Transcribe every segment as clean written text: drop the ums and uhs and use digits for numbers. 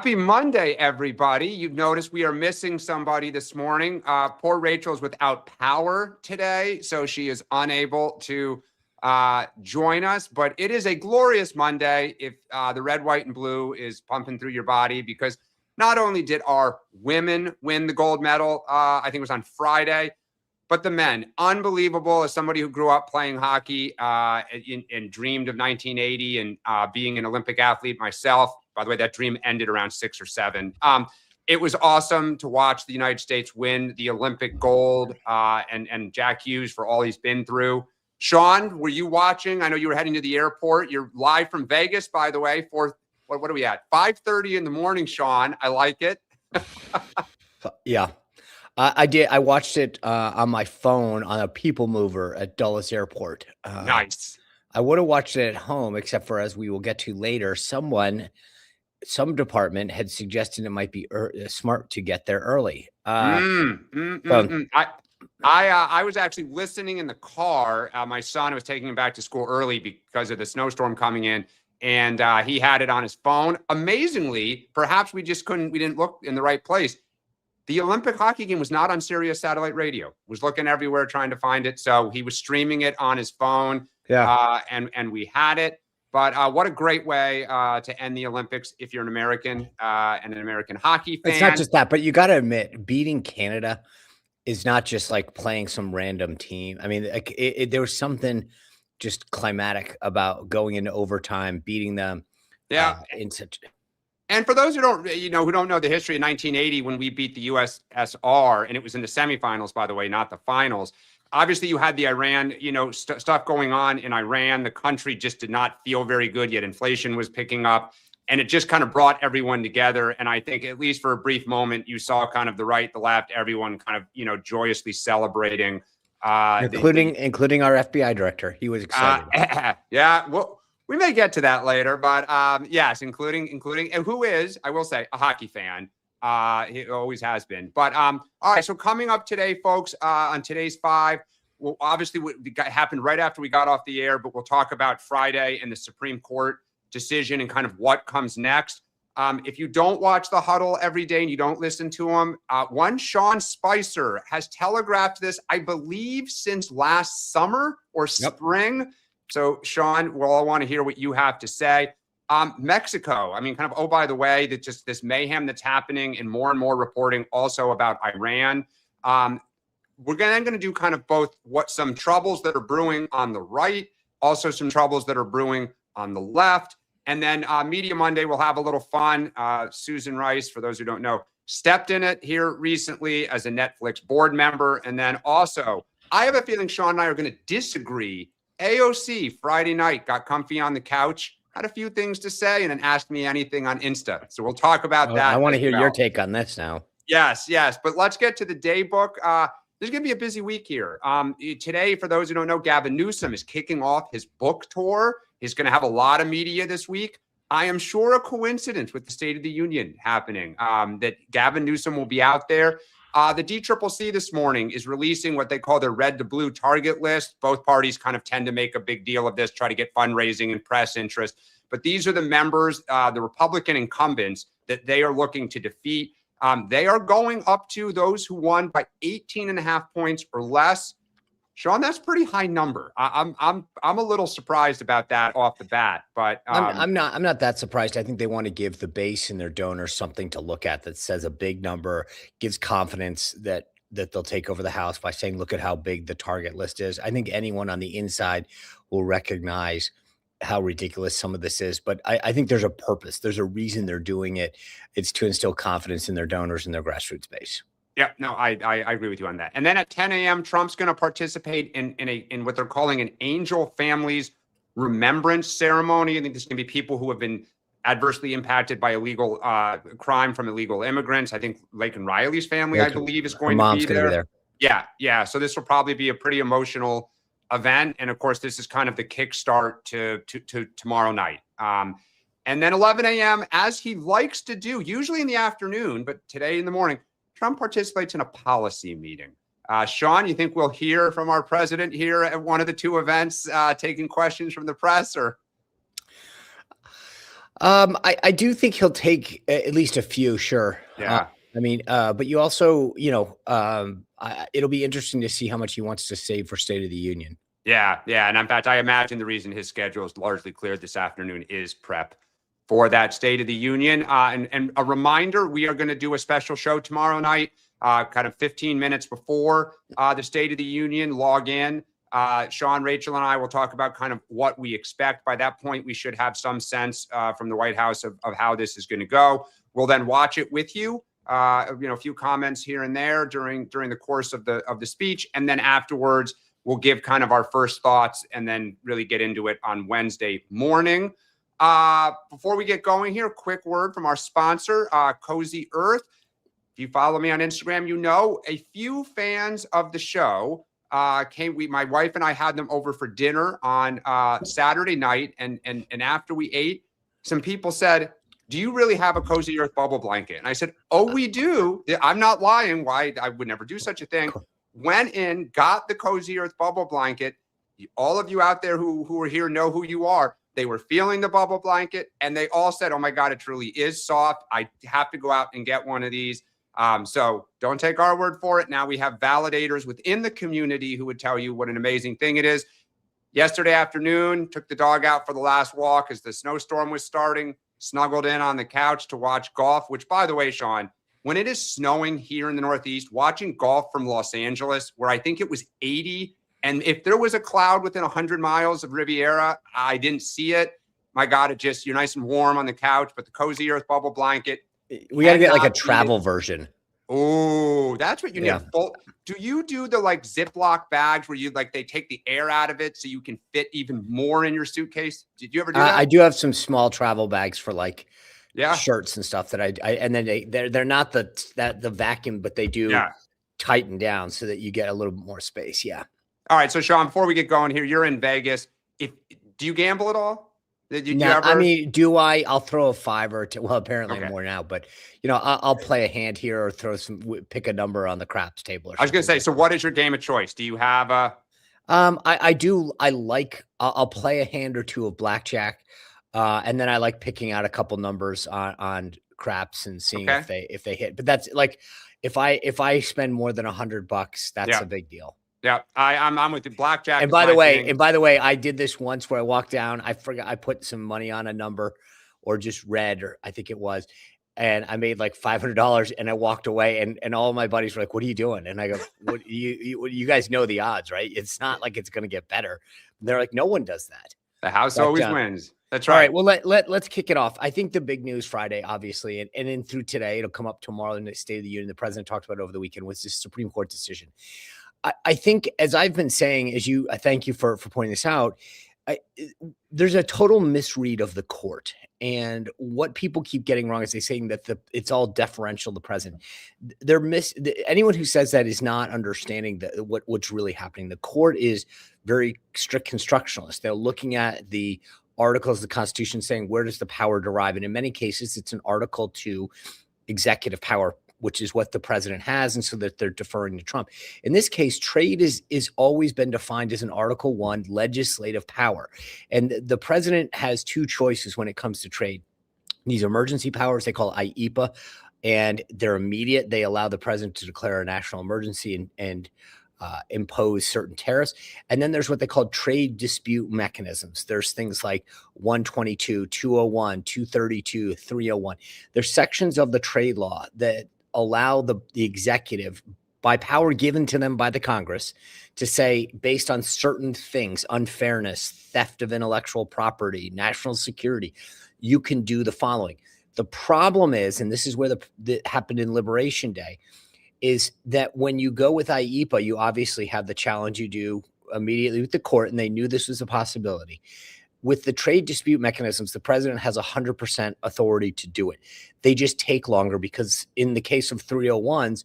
Happy Monday, everybody. You've noticed we are missing somebody this morning. Poor Rachel's without power today, so she is unable to join us. But it is a glorious Monday if the red, white, and blue is pumping through your body, because not only did our women win the gold medal, I think it was on Friday, but the men, unbelievable. As somebody who grew up playing hockey and dreamed of 1980 and being an Olympic athlete myself, by the way, that dream ended around 6 or 7. It was awesome to watch the United States win the Olympic gold, and Jack Hughes for all he's been through. Sean, were you watching? I know you were heading to the airport. You're live from Vegas, by the way. What are we at? 5:30 in the morning, Sean. I like it. Yeah. I did. I watched it on my phone on a people mover at Dulles Airport. Nice. I would have watched it at home, except for, as we will get to later, some department had suggested it might be smart to get there early. I was actually listening in the car. My son was taking him back to school early because of the snowstorm coming in, and he had it on his phone. Amazingly, perhaps we didn't look in the right place. The Olympic hockey game was not on Sirius satellite radio. Was looking everywhere trying to find it. So he was streaming it on his phone. Yeah. And we had it. But what a great way to end the Olympics if you're an American and an American hockey fan. It's not just that, but you got to admit, beating Canada is not just like playing some random team. I mean, there was something just climatic about going into overtime, beating them. Yeah. And for those who don't know the history of 1980, when we beat the USSR, and it was in the semifinals, by the way, not the finals. Obviously, you had the Iran, stuff going on in Iran. The country just did not feel very good, yet inflation was picking up. And it just kind of brought everyone together. And I think, at least for a brief moment, you saw kind of the right, the left, everyone kind of, joyously celebrating. Including our FBI director. He was excited. Yeah, well, we may get to that later, but yes, including, and who is, I will say, a hockey fan. He always has been. But all right, so coming up today, folks, on today's 5, well, obviously what happened right after we got off the air, but we'll talk about Friday and the Supreme Court decision and kind of what comes next. If you don't watch the Huddle every day and you don't listen to him, one Sean Spicer has telegraphed this, I believe, since last summer or spring. Yep. So, Sean, we'll all want to hear what you have to say. Mexico, I mean, kind of, oh, by the way, that just this mayhem that's happening and more reporting also about Iran. We're then going to do kind of both some troubles that are brewing on the right, also some troubles that are brewing on the left. And then Media Monday, we'll have a little fun. Susan Rice, for those who don't know, stepped in it here recently as a Netflix board member. And then also, I have a feeling Sean and I are going to disagree. AOC Friday night got comfy on the couch, had a few things to say, and then asked me anything on Insta. So we'll talk about that. I want to hear your take on this now. Yes. But let's get to the day book. There's going to be a busy week here. Today, for those who don't know, Gavin Newsom is kicking off his book tour. He's going to have a lot of media this week. I am sure a coincidence with the State of the Union happening, that Gavin Newsom will be out there. The DCCC this morning is releasing what they call their red to blue target list. Both parties kind of tend to make a big deal of this, try to get fundraising and press interest. But these are the members, the Republican incumbents that they are looking to defeat. They are going up to those who won by 18.5 points or less. Sean, that's a pretty high number. I'm a little surprised about that off the bat, but I'm not that surprised. I think they want to give the base and their donors something to look at that says a big number, gives confidence that they'll take over the House by saying, look at how big the target list is. I think anyone on the inside will recognize how ridiculous some of this is, but I think there's a purpose. There's a reason they're doing it. It's to instill confidence in their donors and their grassroots base. Yeah, no, I agree with you on that. And then at 10 a.m., Trump's going to participate in what they're calling an Angel Families Remembrance Ceremony. I think there's going to be people who have been adversely impacted by illegal crime from illegal immigrants. I think Laken Riley's family, I believe, is going to be there. Yeah. So this will probably be a pretty emotional event. And of course, this is kind of the kickstart to tomorrow night. And then 11 a.m., as he likes to do, usually in the afternoon, but today in the morning, Trump participates in a policy meeting. Sean, you think we'll hear from our president here at one of the two events, taking questions from the press? Or I do think he'll take at least a few, sure. Yeah. But you also, it'll be interesting to see how much he wants to save for State of the Union. Yeah, yeah. And in fact, I imagine the reason his schedule is largely cleared this afternoon is prep for that State of the Union. And a reminder, we are going to do a special show tomorrow night, kind of 15 minutes before the State of the Union. Log in. Sean, Rachel, and I will talk about kind of what we expect. By that point, we should have some sense from the White House of how this is going to go. We'll then watch it with you. A few comments here and there during the course of the speech, and then afterwards we'll give kind of our first thoughts and then really get into it on Wednesday morning. Before we get going here, quick word from our sponsor, Cozy Earth. If you follow me on Instagram, you know a few fans of the show my wife and I had them over for dinner on Saturday night, and after we ate, some people said, "Do you really have a Cozy Earth bubble blanket?" And I said, "Oh, we do. I'm not lying. Why? I would never do such a thing." Went in, got the Cozy Earth bubble blanket. All of you out there who are here know who you are. They were feeling the bubble blanket, and they all said, "Oh my God, it truly is soft. I have to go out and get one of these." So don't take our word for it. Now we have validators within the community who would tell you what an amazing thing it is. Yesterday afternoon, took the dog out for the last walk as the snowstorm was starting, snuggled in on the couch to watch golf, which, by the way, Sean, when it is snowing here in the Northeast, watching golf from Los Angeles, where I think it was 80, and if there was a cloud within 100 miles of Riviera, I didn't see it. My God, you're nice and warm on the couch, but the Cozy Earth bubble blanket. We got to get like a travel version. Oh, that's what you need. Do you do the like Ziploc bags where they take the air out of it so you can fit even more in your suitcase? Did you ever do that? I do have some small travel bags for Yeah. shirts and stuff that I and then they're not the vacuum, but they do tighten down so that you get a little bit more space. Yeah. All right. So Sean, before we get going here, you're in Vegas. Do you gamble at all? I mean, do I? I'll throw a $5 or $10. Well, apparently more now, but I'll play a hand here or pick a number on the craps table. I was going to say, so what is your game of choice? Do you have a? I'll play a hand or two of blackjack, and then I like picking out a couple numbers on craps and seeing if they hit. But that's like if I spend more than $100, that's a big deal. Yeah, I'm with the blackjack. And by the way, I did this once where I walked down. I forgot I put some money on a number, or just red, or I think it was, and I made like $500. And I walked away, and all of my buddies were like, "What are you doing?" And I go, "What you guys know the odds, right? It's not like it's going to get better." And they're like, "No one does that. The house always wins." That's right. All right. Well, let's kick it off. I think the big news Friday, obviously, and then through today, it'll come up tomorrow in the State of the Union. The president talked about it over the weekend, was this Supreme Court decision. I think, as I've been saying, I thank you for pointing this out. There's a total misread of the court, and what people keep getting wrong is they saying that it's all deferential to the president. Anyone who says that is not understanding what's really happening. The court is very strict constructionalist. They're looking at the articles of the Constitution, saying where does the power derive, and in many cases, it's an Article 2 executive power, which is what the president has, and so that they're deferring to Trump. In this case, trade is always been defined as an Article 1 legislative power. And the president has two choices when it comes to trade. These emergency powers, they call IEPA, and they're immediate. They allow the president to declare a national emergency and impose certain tariffs. And then there's what they call trade dispute mechanisms. There's things like 122, 201, 232, 301. There's sections of the trade law that allow the executive, by power given to them by the Congress, to say, based on certain things, unfairness, theft of intellectual property, national security, you can do the following. The problem is, and this is where that happened in Liberation Day, is that when you go with IEPA, you obviously have the challenge you do immediately with the court, and they knew this was a possibility. With the trade dispute mechanisms, the president has 100% authority to do it. They just take longer because in the case of 301s,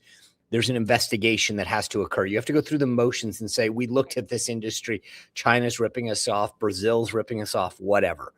there's an investigation that has to occur. You have to go through the motions and say, we looked at this industry. China's ripping us off. Brazil's ripping us off, whatever.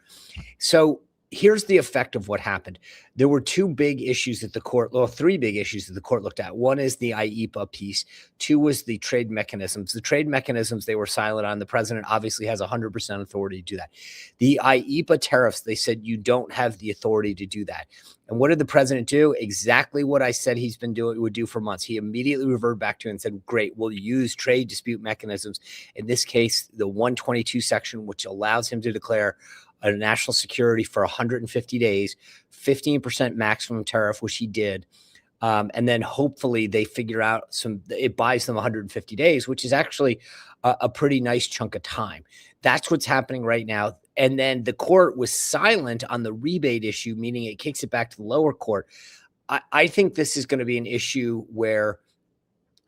So here's the effect of what happened. There were two big issues that the court, well, three big issues that the court looked at. One is the IEPA piece. Two was the trade mechanisms. The trade mechanisms, they were silent on. The president obviously has 100% authority to do that. The IEPA tariffs, they said you don't have the authority to do that. And what did the president do? Exactly what I said he's been doing, would do for months. He immediately reverted back to it and said, great, we'll use trade dispute mechanisms. In this case, the 122 section, which allows him to declare a national security for 150 days, 15% maximum tariff, which he did. And then hopefully they figure out it buys them 150 days, which is actually a pretty nice chunk of time. That's what's happening right now. And then the court was silent on the rebate issue, meaning it kicks it back to the lower court. I think this is going to be an issue where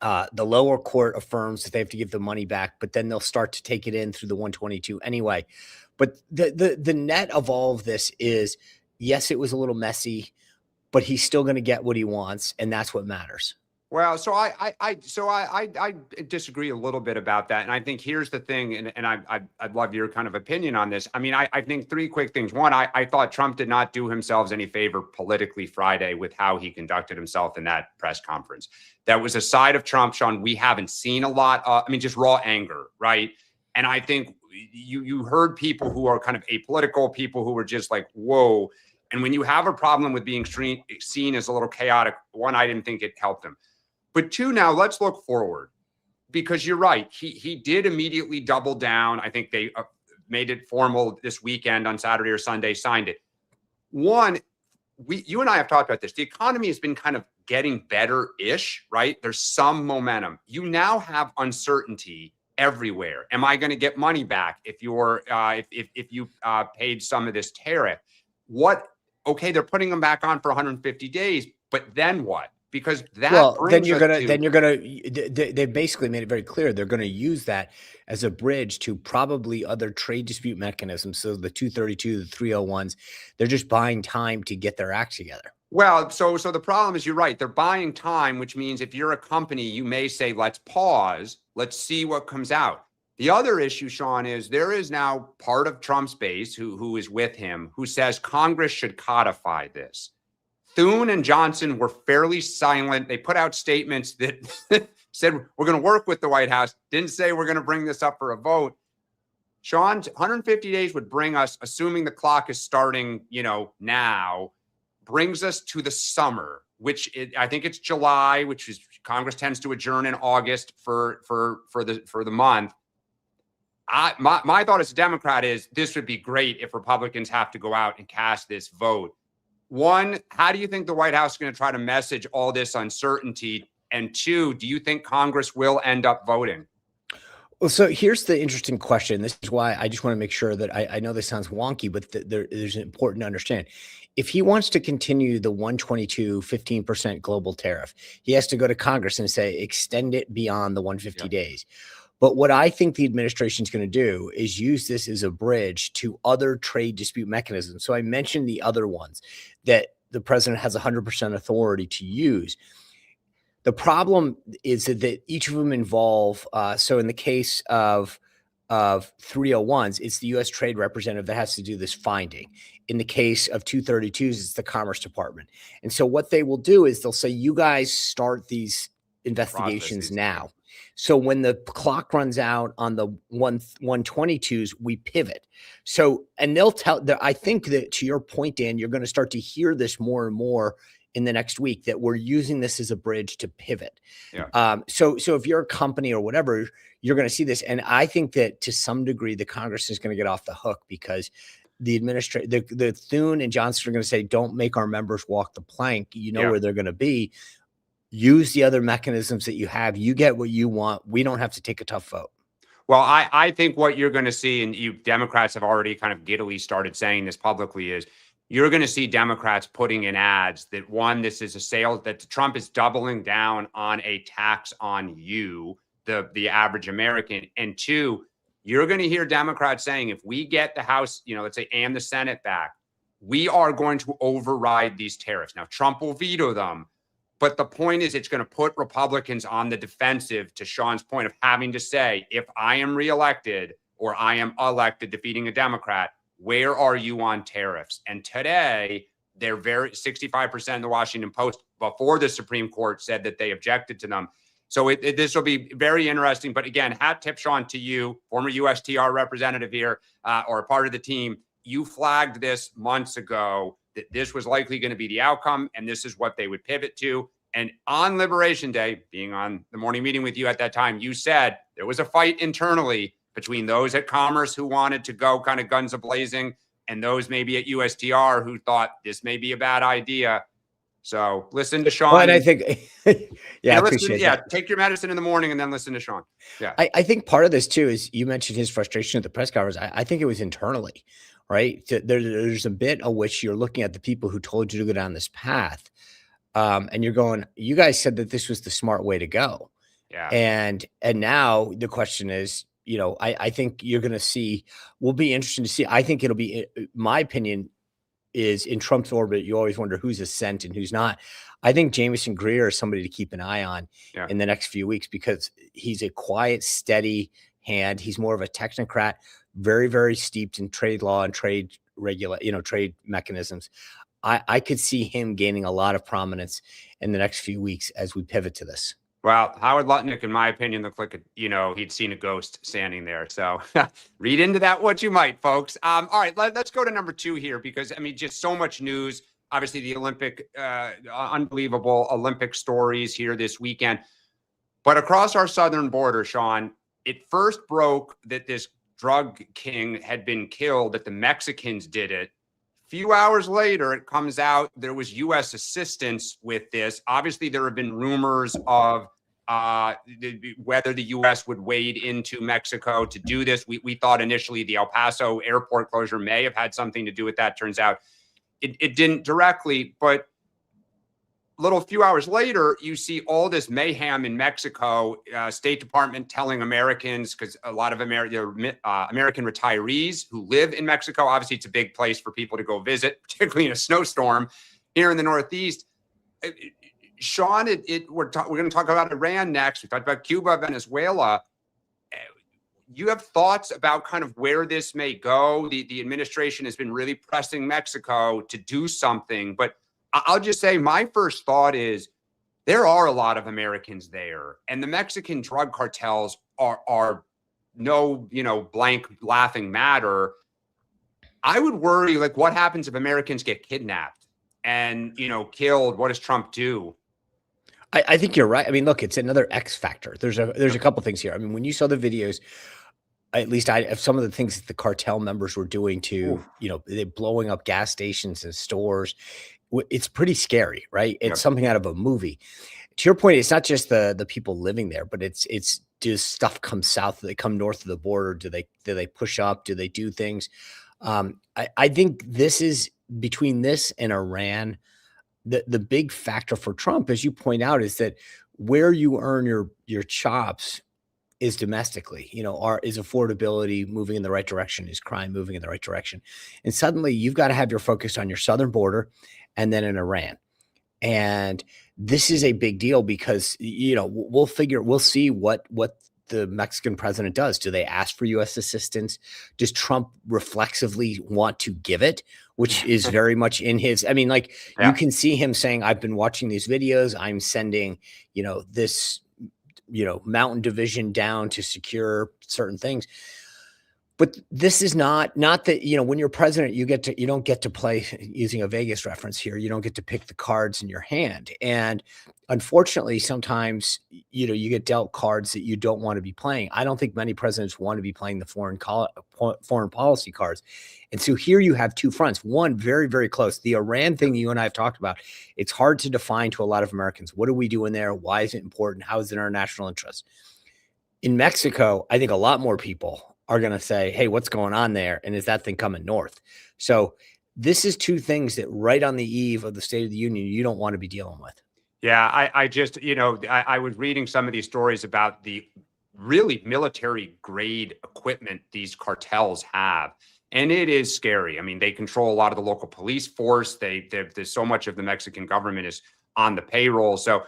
the lower court affirms that they have to give the money back, but then they'll start to take it in through the 122 anyway. But the net of all of this is, yes, it was a little messy, but he's still going to get what he wants, and that's what matters. Well, so I disagree a little bit about that, and I think here's the thing, and I'd love your kind of opinion on this. I mean, I think three quick things. One, I thought Trump did not do himself any favor politically Friday with how he conducted himself in that press conference. That was a side of Trump, Sean, we haven't seen a lot of. I mean, just raw anger, right? And I think you heard people who are kind of apolitical, people who were just like, whoa. And when you have a problem with being seen as a little chaotic, one, I didn't think it helped him. But two, now let's look forward, because you're right. He did immediately double down. I think they made it formal this weekend on Saturday or Sunday, signed it. One, you and I have talked about this. The economy has been kind of getting better-ish, right? There's some momentum. You now have uncertainty everywhere. Am I going to get money back if you're if you paid some of this tariff? Okay, they're putting them back on for 150 days, but then what? Because that they basically made it very clear they're going to use that as a bridge to probably other trade dispute mechanisms. So the 232, the 301s, they're just buying time to get their act together. Well, so the problem is, you're right. They're buying time, which means if you're a company, you may say, let's pause. Let's see what comes out. The other issue, Sean, is there is now part of Trump's base who is with him who says Congress should codify this. Thune and Johnson were fairly silent. They put out statements that said, we're going to work with the White House. Didn't say we're going to bring this up for a vote. Sean, 150 days would bring us, assuming the clock is starting, now, brings us to the summer, I think it's July, which is Congress tends to adjourn in August for the month. My thought as a Democrat is this would be great if Republicans have to go out and cast this vote. One, how do you think the White House is going to try to message all this uncertainty? And two, do you think Congress will end up voting? Well, so here's the interesting question. This is why I just want to make sure that I know this sounds wonky, but there's important to understand. If he wants to continue the 122 15% global tariff, he has to go to Congress and say, extend it beyond the 150 days. But what I think the administration is going to do is use this as a bridge to other trade dispute mechanisms. So I mentioned the other ones that the president has 100% authority to use. The problem is that each of them involve, so in the case of 301s, it's the U.S. Trade Representative that has to do this finding. In the case of 232s, it's the Commerce Department. And so what they will do is they'll say, you guys start these investigations now. So when the clock runs out on the 122s, we pivot. So, and they'll I think that, to your point, Dan, you're going to start to hear this more and more in the next week, that we're using this as a bridge to pivot. Yeah. So if you're a company or whatever, you're going to see this. And I think that to some degree, the Congress is going to get off the hook, because the Thune and Johnson are going to say, don't make our members walk the plank. Where they're going to be. Use the other mechanisms that you have. You get what you want. We don't have to take a tough vote. Well, I think what you're going to see, and you Democrats have already kind of giddily started saying this publicly, is you're going to see Democrats putting in ads that, one, this is a sale, that Trump is doubling down on a tax on you, the average American. And two, you're going to hear Democrats saying, if we get the House, let's say, and the Senate back, we are going to override these tariffs. Now, Trump will veto them. But the point is, it's going to put Republicans on the defensive, to Sean's point, of having to say, if I am reelected or I am elected defeating a Democrat, where are you on tariffs? And today, they're 65% in the Washington Post before the Supreme Court said that they objected to them. So this will be very interesting. But again, hat tip, Sean, to you, former USTR representative here, or a part of the team. You flagged this months ago that this was likely going to be the outcome, and this is what they would pivot to. And on Liberation Day, being on the morning meeting with you at that time, you said there was a fight internally between those at Commerce who wanted to go kind of guns a-blazing and those maybe at USTR who thought this may be a bad idea. So listen to Sean. Well, and I think, yeah, I appreciate that. Take your medicine in the morning and then listen to Sean. Yeah. I think part of this too is you mentioned his frustration at the press conference. I think it was internally, right? There's a bit of which you're looking at the people who told you to go down this path. And you're going, you guys said that this was the smart way to go. Yeah. And now the question is, I think you're going to see, will be interesting to see. I think it'll be, my opinion is in Trump's orbit, you always wonder who's a scent and who's not. I think Jamieson Greer is somebody to keep an eye on in the next few weeks because he's a quiet, steady hand. He's more of a technocrat, very, very steeped in trade law and trade trade mechanisms. I could see him gaining a lot of prominence in the next few weeks as we pivot to this. Well, Howard Lutnick, in my opinion, looked like he'd seen a ghost standing there. So read into that what you might, folks. All right, let's go to number 2 here because, just so much news. Obviously, the unbelievable Olympic stories here this weekend. But across our southern border, Sean, it first broke that this drug king had been killed, that the Mexicans did it. Few hours later, it comes out there was U.S. assistance with this. Obviously, there have been rumors of whether the U.S. would wade into Mexico to do this. We thought initially the El Paso airport closure may have had something to do with that. Turns out it didn't directly, but a few hours later, you see all this mayhem in Mexico. State Department telling Americans, because a lot of American retirees who live in Mexico, obviously it's a big place for people to go visit, particularly in a snowstorm here in the Northeast. Sean, we're going to talk about Iran next. We talked about Cuba, Venezuela. You have thoughts about kind of where this may go? The administration has been really pressing Mexico to do something, but I'll just say my first thought is there are a lot of Americans there, and the Mexican drug cartels are no, blank laughing matter. I would worry, what happens if Americans get kidnapped and, killed? What does Trump do? I think you're right. Look, it's another X factor. There's a couple things here. When you saw the videos, at least some of the things that the cartel members were doing to, they're blowing up gas stations and stores. It's pretty scary, right? It's something out of a movie. To your point, it's not just the people living there, but it's does stuff come south? Do they come north of the border? Do they push up? Do they do things? I think this is between this and Iran. The big factor for Trump, as you point out, is that where you earn your chops is domestically, is affordability moving in the right direction? Is crime moving in the right direction? And suddenly you've got to have your focus on your southern border and then in Iran. And this is a big deal because, we'll see what the Mexican president does. Do they ask for U.S. assistance? Does Trump reflexively want to give it, which is very much in his, you can see him saying, I've been watching these videos. I'm sending, this, mountain division down to secure certain things. But this is not that, when you're president, you don't get to play, using a Vegas reference here, you don't get to pick the cards in your hand. And unfortunately, sometimes, you get dealt cards that you don't want to be playing. I don't think many presidents want to be playing the foreign policy cards. And so here you have two fronts, one very, very close. The Iran thing you and I have talked about, it's hard to define to a lot of Americans. What are we doing there? Why is it important? How is it in our national interest? In Mexico, I think a lot more people are going to say, hey, what's going on there? And is that thing coming north? So this is two things that right on the eve of the State of the Union, you don't want to be dealing with. Yeah, I just, I was reading some of these stories about the really military grade equipment these cartels have. And it is scary. They control a lot of the local police force. There's so much of the Mexican government is on the payroll. So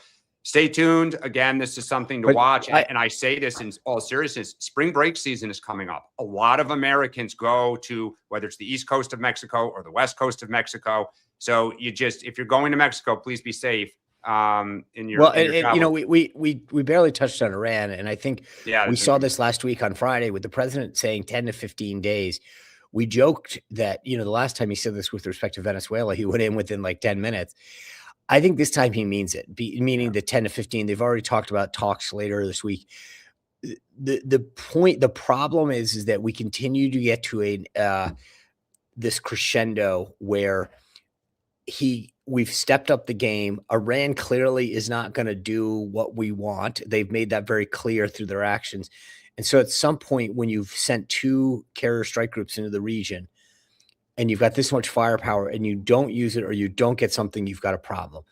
Stay tuned. Again, this is something to watch. And I say this in all seriousness, spring break season is coming up. A lot of Americans go to, whether it's the East Coast of Mexico or the West Coast of Mexico. So if you're going to Mexico, please be safe. In your we barely touched on Iran, and I think we saw this last week on Friday with the president saying 10 to 15 days. We joked that, the last time he said this with respect to Venezuela, he went in within like 10 minutes. I think this time he means it, meaning the 10 to 15. They've already talked about talks later this week. The problem is that we continue to get to this crescendo where we've stepped up the game. Iran clearly is not going to do what we want. They've made that very clear through their actions. And so at some point when you've sent 2 carrier strike groups into the region and you've got this much firepower and you don't use it or you don't get something, you've got a problem.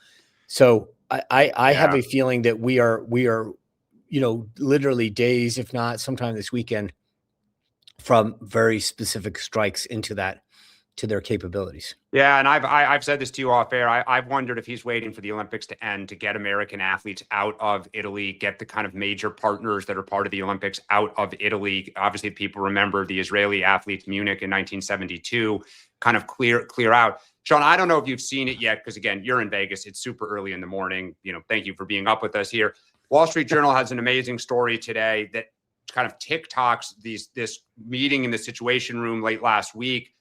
So I have a feeling that we are, literally days, if not sometime this weekend, from very specific strikes into their capabilities. Yeah, and I've said this to you off air. I've wondered if he's waiting for the Olympics to end to get American athletes out of Italy, get the kind of major partners that are part of the Olympics out of Italy. Obviously, people remember the Israeli athletes, Munich in 1972, kind of clear out. Sean, I don't know if you've seen it yet, because again, you're in Vegas. It's super early in the morning. Thank you for being up with us here. Wall Street Journal has an amazing story today that kind of TikToks this meeting in the Situation Room late last week.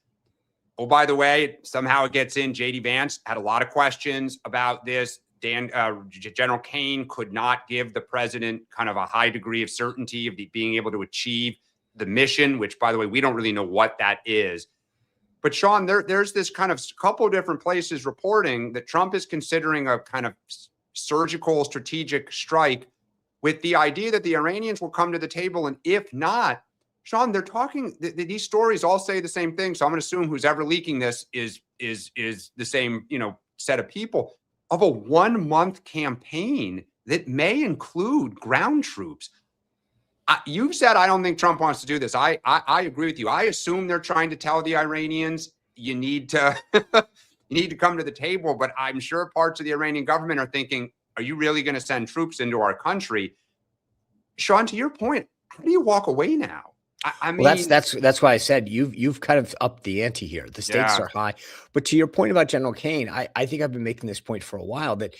Oh, by the way, somehow it gets in. JD Vance had a lot of questions about this. General Kane could not give the president kind of a high degree of certainty of being able to achieve the mission, which, by the way, we don't really know what that is. But Sean, there's this kind of couple of different places reporting that Trump is considering a kind of surgical strategic strike with the idea that the Iranians will come to the table. And if not, Sean, they're talking, these stories all say the same thing. So I'm going to assume who's ever leaking this is the same, set of people, of a 1-month campaign that may include ground troops. You've said, I don't think Trump wants to do this. I agree with you. I assume they're trying to tell the Iranians, you need to, come to the table. But I'm sure parts of the Iranian government are thinking, are you really going to send troops into our country? Sean, to your point, how do you walk away now? I mean, well, that's why I said you've kind of upped the ante here. The stakes are high. But to your point about General Kane, I think I've been making this point for a while that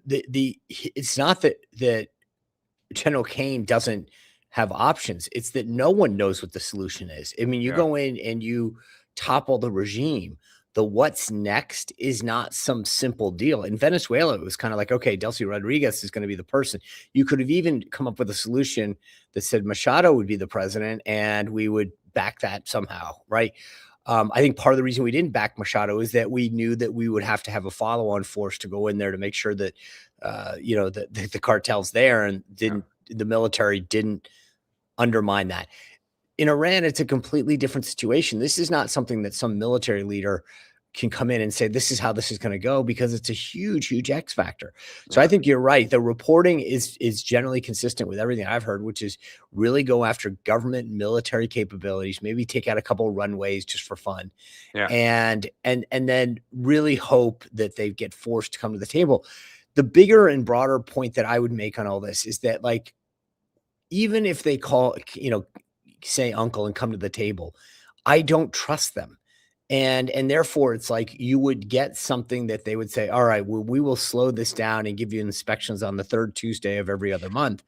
it's not that General Kane doesn't have options. It's that no one knows what the solution is. I mean, you go in and you topple the regime. The what's next is not some simple deal. In Venezuela, it was kind of like, okay, Delcy Rodriguez is going to be the person. You could have even come up with a solution that said Machado would be the president and we would back that somehow, right? I think part of the reason we didn't back Machado is that we knew that we would have to have a follow-on force to go in there to make sure that, the cartel's there and the military didn't undermine that. In Iran, it's a completely different situation. This is not something that some military leader can come in and say, this is how this is going to go, because it's a huge, huge X factor. So I think you're right. The reporting is generally consistent with everything I've heard, which is really go after government military capabilities, maybe take out a couple of runways just for fun. And then really hope that they get forced to come to the table. The bigger and broader point that I would make on all this is that, like, even if they say uncle and come to the table, I don't trust them. And therefore it's like you would get something that they would say, all right, well, we will slow this down and give you inspections on the 3rd Tuesday of every other month.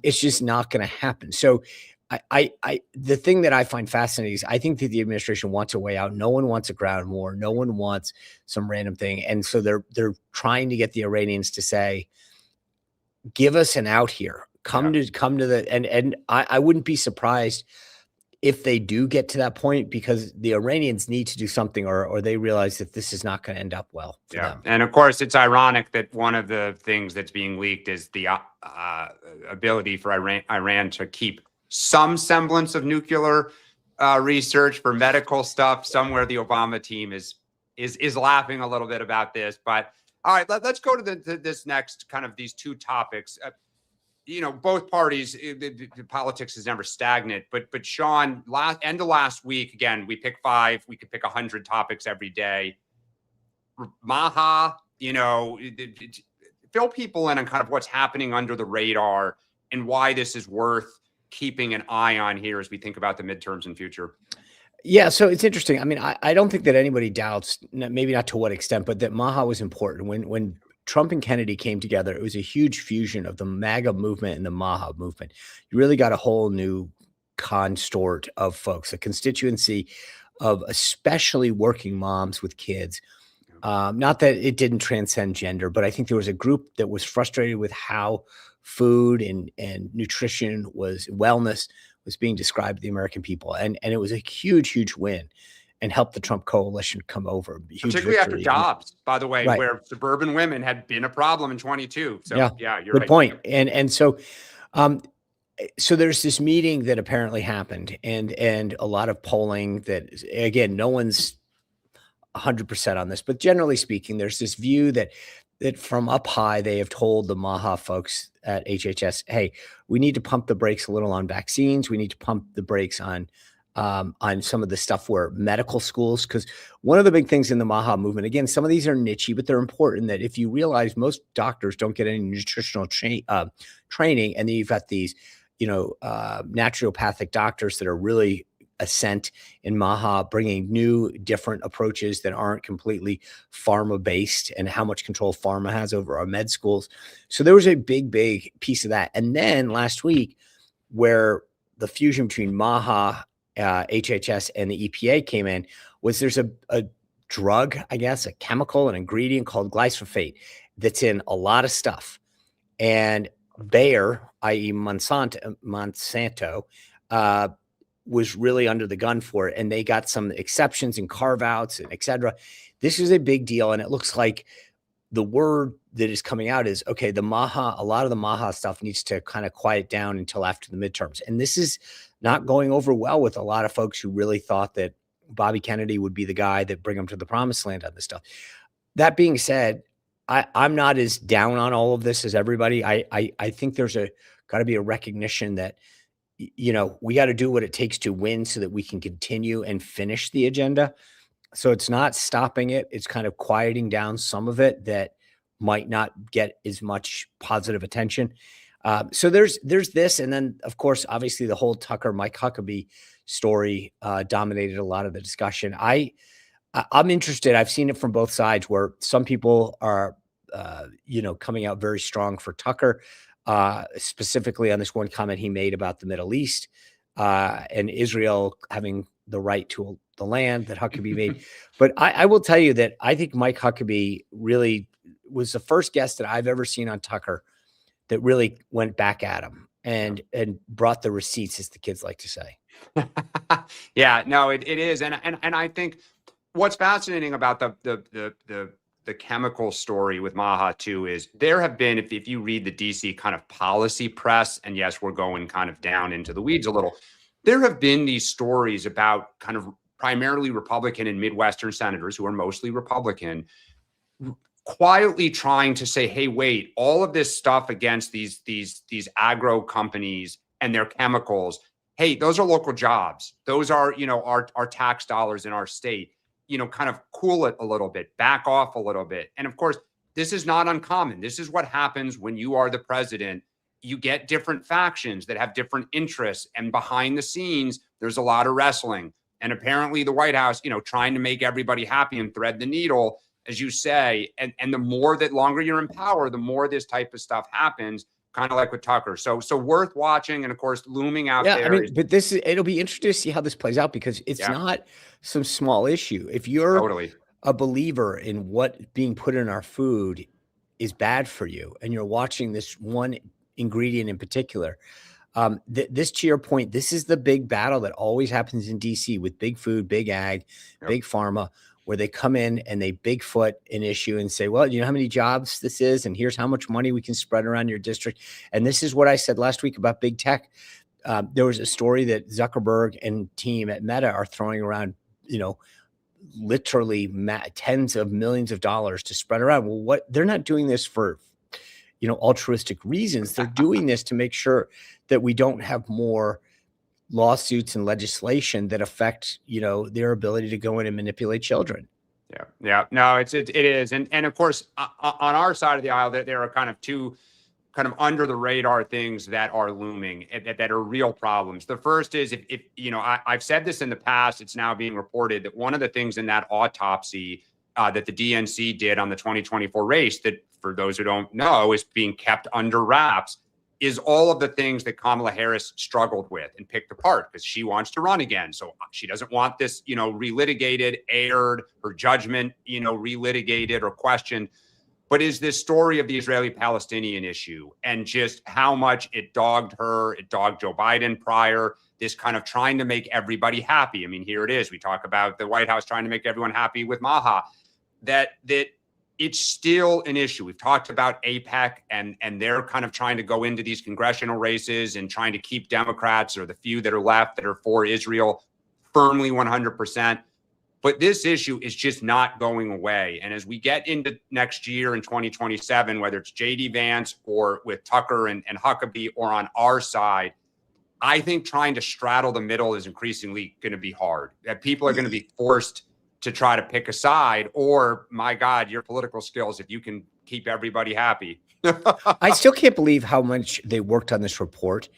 It's just not going to happen. So the thing that I find fascinating is I think that the administration wants a way out. No one wants a ground war. No one wants some random thing. And so they're trying to get the Iranians to say, give us an out here. Come to the, and I wouldn't be surprised if they do get to that point, because the Iranians need to do something, or they realize that this is not going to end up well for them. And of course, it's ironic that one of the things that's being leaked is the ability for Iran to keep some semblance of nuclear research for medical stuff. Somewhere the Obama team is laughing a little bit about this. But all right, let's go to this next kind of these two topics. Both parties, the politics is never stagnant. But Sean, end of last week, again, we pick 5. We could pick 100 topics every day. Maha, fill people in on kind of what's happening under the radar and why this is worth keeping an eye on here as we think about the midterms and future. Yeah, so it's interesting. I mean, I don't think that anybody doubts, maybe not to what extent, but that Maha was important. When Trump and Kennedy came together, it was a huge fusion of the MAGA movement and the Maha movement. You really got a whole new consort of folks, a constituency of especially working moms with kids. Not that it didn't transcend gender, but I think there was a group that was frustrated with how food and nutrition wellness was being described to the American people. And it was a huge, huge win and helped the Trump coalition come over. Huge Particularly after victory. jobs, by the way, Right. where suburban women had been a problem in 22. So yeah, you're good right. point. And so there's this meeting that apparently happened and a lot of polling that, again, no one's 100% on this, but generally speaking, there's this view that from up high, they have told the Maha folks at HHS, hey, we need to pump the brakes a little on vaccines. We need to pump the brakes on some of the stuff where medical schools, because one of the big things in the Maha movement, again, some of these are niche, but they're important, that if you realize most doctors don't get any nutritional training, and then you've got these, naturopathic doctors that are really ascent in Maha, bringing new, different approaches that aren't completely pharma based, and how much control pharma has over our med schools. So there was a big, big piece of that. And then last week, where the fusion between Maha, HHS, and the EPA came in, was there's a drug, I guess, a chemical, an ingredient called glyphosate that's in a lot of stuff. And Bayer, i.e. Monsanto, was really under the gun for it. And they got some exceptions and carve outs and et cetera. This is a big deal. And it looks like the word that is coming out is, okay, a lot of the Maha stuff needs to kind of quiet down until after the midterms. And this is not going over well with a lot of folks who really thought that Bobby Kennedy would be the guy that bring them to the promised land on this stuff. That being said, I'm not as down on all of this as everybody. I think there's got to be a recognition that, we got to do what it takes to win so that we can continue and finish the agenda. So it's not stopping it. It's kind of quieting down some of it that might not get as much positive attention. So there's this. And then, of course, obviously the whole Mike Huckabee story dominated a lot of the discussion. I'm interested. I've seen it from both sides, where some people are, coming out very strong for Tucker. Specifically on this one comment he made about the Middle East and Israel having the right to the land that Huckabee made. But I will tell you that I think Mike Huckabee really was the first guest that I've ever seen on Tucker that really went back at him and brought the receipts, as the kids like to say. Yeah, no, it is. And I think what's fascinating about the chemical story with Maha too is there have been, if you read the DC kind of policy press, and yes, we're going kind of down into the weeds a little, there have been these stories about kind of primarily Republican and Midwestern senators who are mostly Republican, quietly trying to say, hey, wait, all of this stuff against these agro companies and their chemicals, hey, those are local jobs. Those are, our tax dollars in our state. Kind of cool it a little bit, back off a little bit. And of course, this is not uncommon. This is what happens when you are the president. You get different factions that have different interests, and behind the scenes, there's a lot of wrestling. And apparently the White House, trying to make everybody happy and thread the needle, as you say, and the longer you're in power, the more this type of stuff happens, kind of like with Tucker. So worth watching. And of course, looming out there. I mean, but it'll be interesting to see how this plays out, because it's not some small issue. If you're a believer in what being put in our food is bad for you, and you're watching this one ingredient in particular, this, to your point, this is the big battle that always happens in DC with big food, big ag, big pharma, where they come in and they Bigfoot an issue and say, well, you know how many jobs this is, and here's how much money we can spread around your district. And this is what I said last week about big tech. There was a story that Zuckerberg and team at Meta are throwing around, literally tens of millions of dollars to spread around. Well, they're not doing this for, altruistic reasons. They're doing this to make sure that we don't have more lawsuits and legislation that affect, their ability to go in and manipulate children. Yeah. No, it is. And of course, on our side of the aisle, there are kind of two kind of under the radar things that are looming that are real problems. The first is if I've said this in the past, it's now being reported that one of the things in that autopsy that the DNC did on the 2024 race, that for those who don't know, is being kept under wraps, is all of the things that Kamala Harris struggled with and picked apart because she wants to run again. So she doesn't want this, relitigated, aired, her judgment, relitigated or questioned. But is this story of the Israeli-Palestinian issue and just how much it dogged her, it dogged Joe Biden prior, this kind of trying to make everybody happy. I mean, here it is. We talk about the White House trying to make everyone happy with Maha, that it's still an issue. We've talked about AIPAC and they're kind of trying to go into these congressional races and trying to keep Democrats or the few that are left that are for Israel firmly 100%. But this issue is just not going away. And as we get into next year in 2027, whether it's JD Vance or with Tucker and Huckabee or on our side, I think trying to straddle the middle is increasingly going to be hard. That people are going to be forced to try to pick a side, or my God, your political skills, if you can keep everybody happy. I still can't believe how much they worked on this report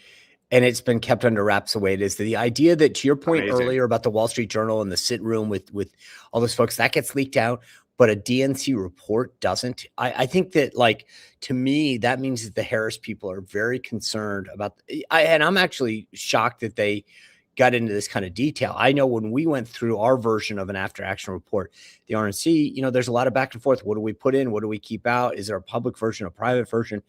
and it's been kept under wraps the way it is. The idea that, to your point earlier about the Wall Street Journal and the sit room with all those folks, that gets leaked out, but a DNC report doesn't. I think that, like, to me, that means that the Harris people are very concerned about, and I'm actually shocked that they got into this kind of detail. I know when we went through our version of an after action report, the RNC, there's a lot of back and forth. What do we put in? What do we keep out? Is there a public version, a private version?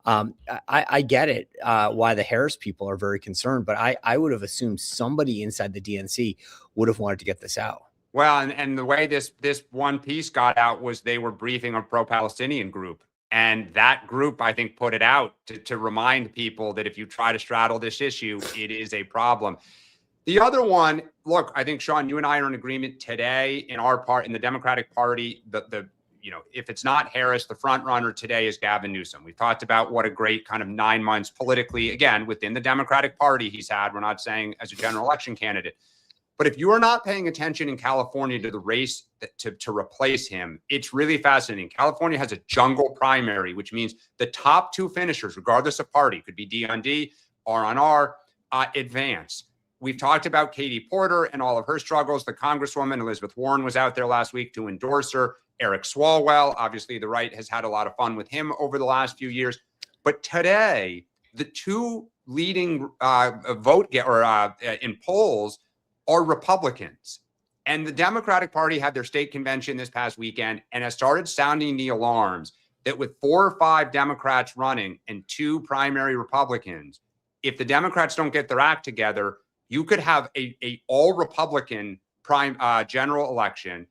I get it, why the Harris people are very concerned, but I would have assumed somebody inside the DNC would have wanted to get this out. Well, and the way this one piece got out was they were briefing a pro-Palestinian group. And that group, I think, put it out to remind people that if you try to straddle this issue, it is a problem. The other one, look, I think, Sean, you and I are in agreement today in the Democratic Party, if it's not Harris, the front runner today is Gavin Newsom. We've talked about what a great kind of 9 months politically, again, within the Democratic Party he's had. We're not saying as a general election candidate. But if you are not paying attention in California to the race to replace him, it's really fascinating. California has a jungle primary, which means the top two finishers, regardless of party, could be D on D, R on R, advance. We've talked about Katie Porter and all of her struggles. The Congresswoman, Elizabeth Warren, was out there last week to endorse her. Eric Swalwell, obviously the right has had a lot of fun with him over the last few years. But today, the two leading in polls are Republicans. And the Democratic Party had their state convention this past weekend and has started sounding the alarms that with 4 or 5 Democrats running and 2 primary Republicans, if the Democrats don't get their act together, you could have a all Republican general election.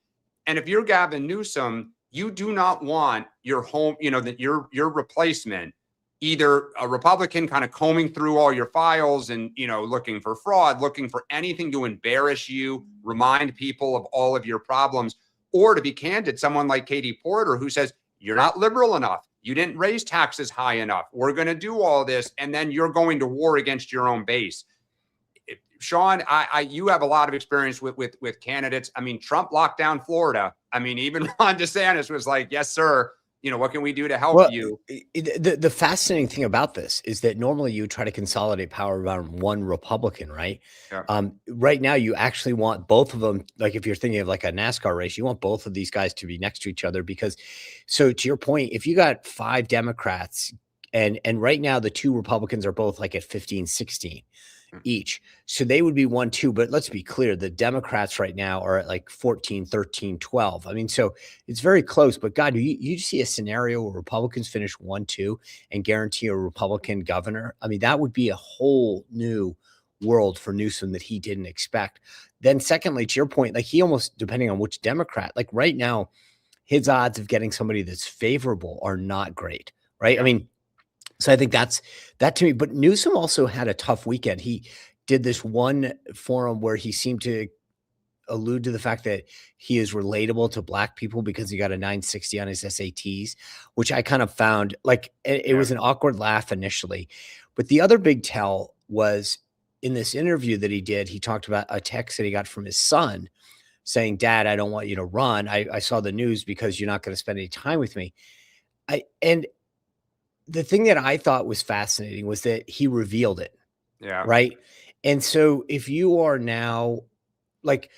And if you're Gavin Newsom, you do not want your your replacement, either a Republican kind of combing through all your files and, looking for fraud, looking for anything to embarrass you, remind people of all of your problems, or to be candid, someone like Katie Porter who says, you're not liberal enough. You didn't raise taxes high enough. We're going to do all this. And then you're going to war against your own base. Sean, you have a lot of experience with candidates. I mean, Trump locked down Florida. I mean, even Ron DeSantis was like, yes, sir. What can we do to help you? The fascinating thing about this is that normally you try to consolidate power around one Republican, right? Yeah. Right now, you actually want both of them. Like if you're thinking of like a NASCAR race, you want both of these guys to be next to each other because, so to your point, if you got 5 Democrats and right now the 2 Republicans are both like at 15, 16 each. So they would be 1-2, but let's be clear. The Democrats right now are at like 14, 13, 12. I mean, so it's very close, but God, you see a scenario where Republicans finish 1-2 and guarantee a Republican governor. I mean, that would be a whole new world for Newsom that he didn't expect. Then secondly, to your point, like he almost, depending on which Democrat, like right now, his odds of getting somebody that's favorable are not great, right? I mean, so I think that to me, but Newsom also had a tough weekend. He did this one forum where he seemed to allude to the fact that he is relatable to Black people because he got a 960 on his SATs, which I kind of found like it was an awkward laugh initially. But the other big tell was in this interview that he did, he talked about a text that he got from his son saying, Dad, I don't want you to run. I saw the news because you're not going to spend any time with me. And the thing that I thought was fascinating was that he revealed it. Yeah. Right. And so if you are now like,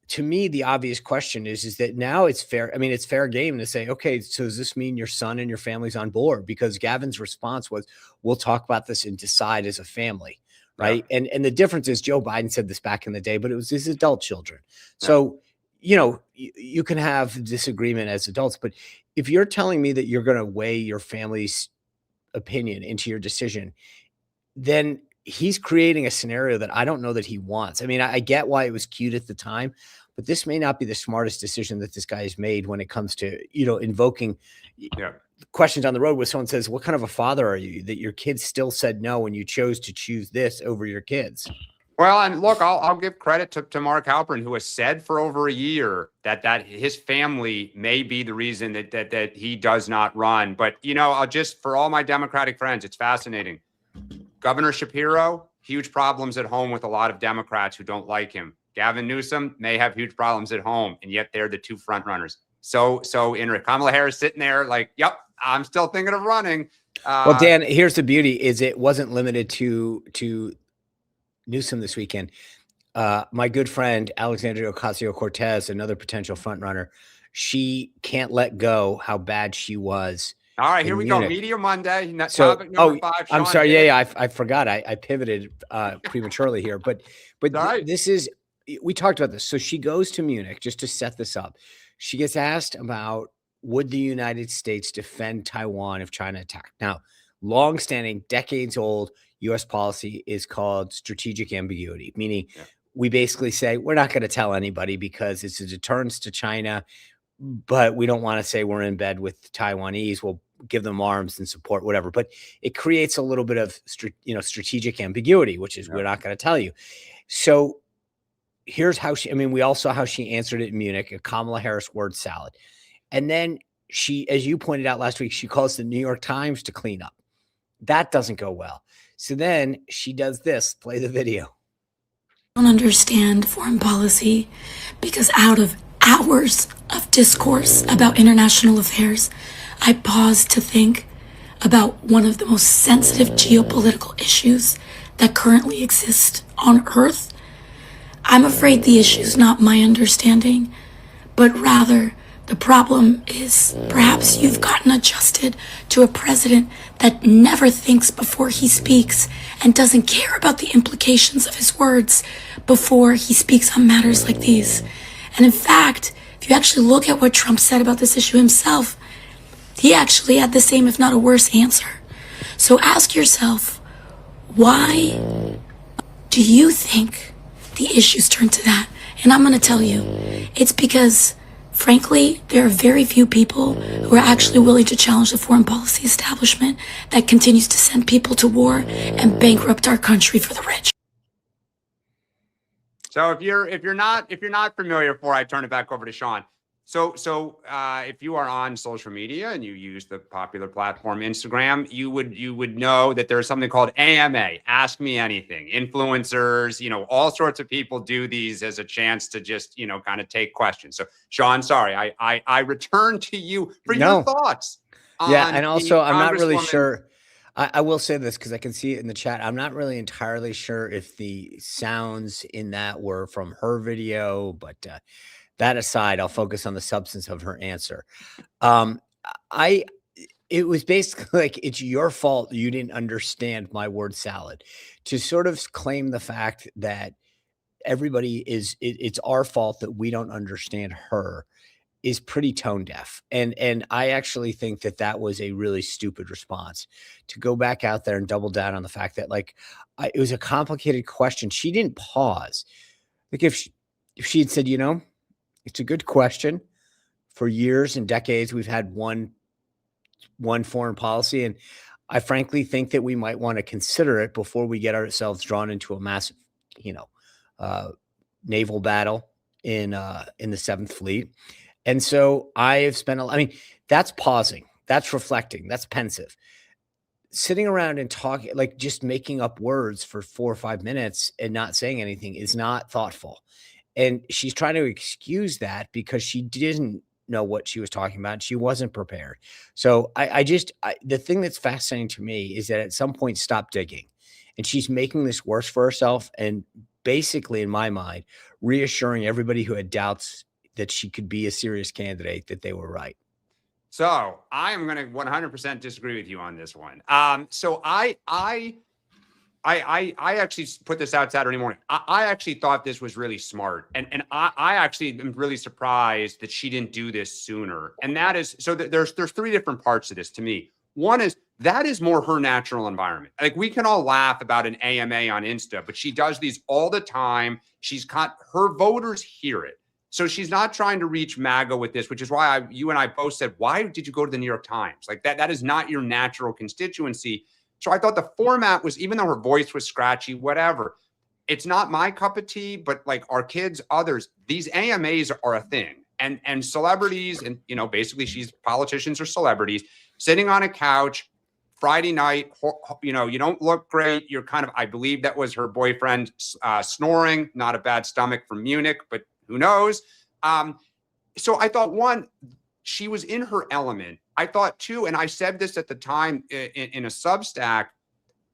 to me, the obvious question is that now it's fair. I mean, it's fair game to say, okay, so does this mean your son and your family's on board? Because Gavin's response was, we'll talk about this and decide as a family. Right. Yeah. And the difference is Joe Biden said this back in the day, but it was his adult children. So, you know, you can have disagreement as adults, but if you're telling me that you're going to weigh your family's opinion into your decision, then he's creating a scenario that I don't know that he wants. I mean, I get why it was cute at the time, but this may not be the smartest decision that this guy has made when it comes to, you know, invoking questions on the road where someone says, what kind of a father are you that your kids still said no and you chose to choose this over your kids? Well, and look, I'll give credit to Mark Halperin, who has said for over a year that his family may be the reason that he does not run. But, you know, I'll just, for all my Democratic friends, it's fascinating. Governor Shapiro, huge problems at home with a lot of Democrats who don't like him. Gavin Newsom may have huge problems at home, and yet they're the two front runners. So interesting. Kamala Harris sitting there like, yep, I'm still thinking of running. Well, Dan, here's the beauty: is it wasn't limited to Newsom this weekend. My good friend Alexandria Ocasio-Cortez, another potential front runner, she can't let go how bad she was. All right, here we go. Media Monday. So, topic number 5. I'm sorry. Yeah, I forgot. I pivoted prematurely here, but this is, we talked about this. So she goes to Munich just to set this up. She gets asked about, would the United States defend Taiwan if China attacked? Now, longstanding, decades old U.S. policy is called strategic ambiguity, meaning we basically say we're not going to tell anybody because it's a deterrence to China, but we don't want to say we're in bed with Taiwanese. We'll give them arms and support, whatever. But it creates a little bit of strategic ambiguity, which is we're not going to tell you. So here's how we all saw how she answered it in Munich, a Kamala Harris word salad. And then she, as you pointed out last week, she calls the New York Times to clean up. That doesn't go well. So then she does this. Play the video. I don't understand foreign policy because out of hours of discourse about international affairs, I pause to think about one of the most sensitive geopolitical issues that currently exist on Earth. I'm afraid the issue's not my understanding, but rather the problem is perhaps you've gotten adjusted to a president that never thinks before he speaks and doesn't care about the implications of his words before he speaks on matters like these. And in fact, if you actually look at what Trump said about this issue himself, he actually had the same, if not a worse, answer. So ask yourself, why do you think the issues turn to that? And I'm going to tell you, it's because frankly, there are very few people who are actually willing to challenge the foreign policy establishment that continues to send people to war and bankrupt our country for the rich. So if you're not familiar, before I turn it back over to Sean, so if you are on social media and you use the popular platform Instagram, you would know that there's something called AMA, Ask Me Anything. Influencers, all sorts of people do these as a chance to just kind of take questions. So Sean, sorry, I return to you for your thoughts. Yeah, and also I'm not really sure. I will say this because I can see it in the chat. I'm not really entirely sure if the sounds in that were from her video, but that aside, I'll focus on the substance of her answer. It was basically like, it's your fault you didn't understand my word salad. To sort of claim the fact that it's our fault that we don't understand her is pretty tone deaf. And I actually think that was a really stupid response, to go back out there and double down on the fact that it was a complicated question. She didn't pause. Like if she had said, it's a good question. For years and decades, we've had one foreign policy. And I frankly think that we might want to consider it before we get ourselves drawn into a massive, naval battle in the Seventh Fleet. And so I have spent that's pausing, that's reflecting, that's pensive. Sitting around and talking, just making up words for 4 or 5 minutes and not saying anything is not thoughtful. And she's trying to excuse that because she didn't know what she was talking about. She wasn't prepared. So the thing that's fascinating to me is that at some point, stop digging. And she's making this worse for herself. And basically, in my mind, reassuring everybody who had doubts that she could be a serious candidate that they were right. So I am going to 100% disagree with you on this one. So I actually put this out Saturday morning. I actually thought this was really smart. And I actually am really surprised that she didn't do this sooner. And that is, so there's three different parts to this to me. One is that is more her natural environment. Like we can all laugh about an AMA on Insta, but she does these all the time. She's got her voters hear it. So she's not trying to reach MAGA with this, which is why you and I both said, why did you go to the New York Times? Like that is not your natural constituency. So I thought the format was, even though her voice was scratchy, whatever, it's not my cup of tea, but like our kids, others, these AMAs are a thing. And celebrities, and basically politicians or celebrities sitting on a couch Friday night, you don't look great. You're kind of, I believe that was her boyfriend snoring, not a bad stomach from Munich, but who knows? So I thought, one, she was in her element. I thought two, and I said this at the time in a Substack,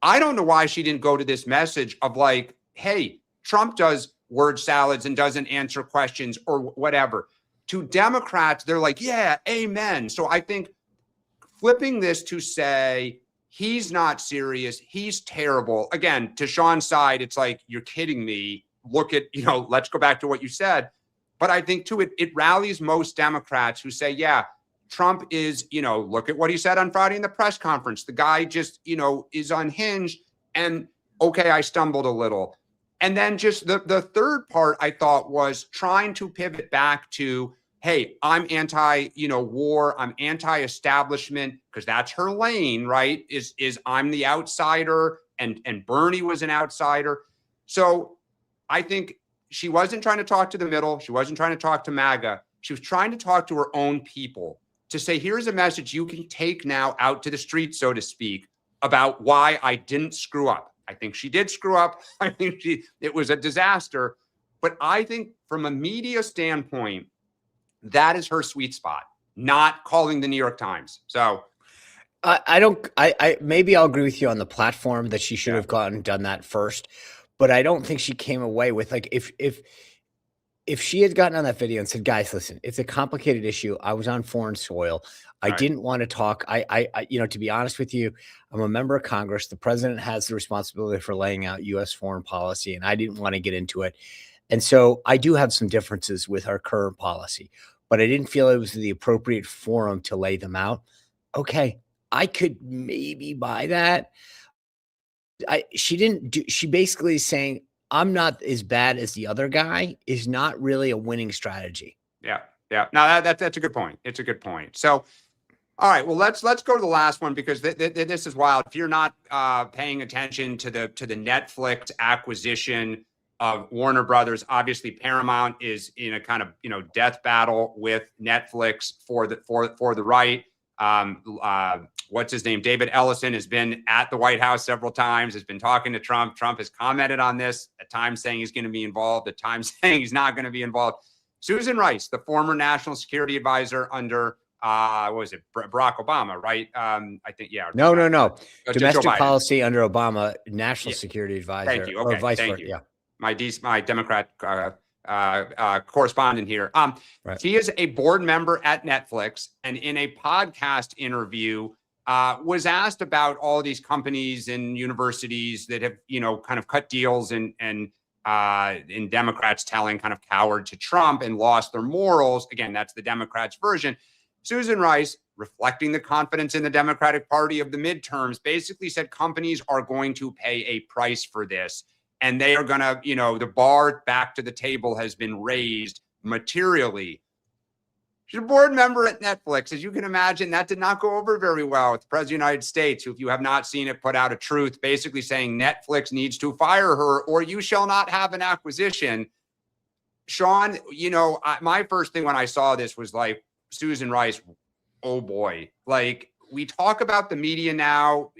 I don't know why she didn't go to this message of like, hey, Trump does word salads and doesn't answer questions or whatever. To Democrats, they're like, yeah, amen. So I think flipping this to say, he's not serious, he's terrible. Again, to Sean's side, it's like, you're kidding me. Look at, let's go back to what you said. But I think too, it rallies most Democrats who say, yeah, Trump is, look at what he said on Friday in the press conference. The guy just, is unhinged. And okay, I stumbled a little. And then just the third part I thought was trying to pivot back to, hey, I'm anti-war, I'm anti-establishment, because that's her lane, right? Is I'm the outsider, and Bernie was an outsider. So I think she wasn't trying to talk to the middle. She wasn't trying to talk to MAGA. She was trying to talk to her own people to say, here's a message you can take now out to the street, so to speak, about why I didn't screw up. I think she did screw up. I think it was a disaster. But I think from a media standpoint, that is her sweet spot, not calling the New York Times. So I maybe I'll agree with you on the platform that she should have done that first. But I don't think she came away with, like, if she had gotten on that video and said, guys, listen, it's a complicated issue. I was on foreign soil. I didn't want to talk. I to be honest with you, I'm a member of Congress. The president has the responsibility for laying out U.S. foreign policy, and I didn't want to get into it. And so I do have some differences with our current policy, but I didn't feel it was the appropriate forum to lay them out. Okay, I could maybe buy that. She basically is saying, I'm not as bad as the other guy, is not really a winning strategy. Yeah. No, that's a good point. It's a good point. So, all right, well, let's go to the last one, because this is wild. If you're not paying attention to the Netflix acquisition of Warner Brothers, obviously Paramount is in a kind of death battle with Netflix for the right. What's his name? David Ellison has been at the White House several times, has been talking to Trump. Trump has commented on this, at times saying he's going to be involved, at times saying he's not going to be involved. Susan Rice, the former national security advisor under, what was it, Barack Obama, right? I think, yeah. No. Domestic policy under Obama, national security advisor. Thank you. Okay, or vice thank versa. you. Yeah. My Democrat correspondent here. Right. She is a board member at Netflix, and in a podcast interview, was asked about all these companies and universities that have, kind of cut deals and Democrats telling kind of coward to Trump and lost their morals. Again, that's the Democrats' version. Susan Rice, reflecting the confidence in the Democratic Party of the midterms, basically said companies are going to pay a price for this. And they are going to, the bar back to the table has been raised materially. She's a board member at Netflix. As you can imagine, that did not go over very well with the President of the United States, who, if you have not seen it, put out a truth basically saying Netflix needs to fire her or you shall not have an acquisition. Sean, my first thing when I saw this was like, Susan Rice, oh boy. Like, we talk about the media now,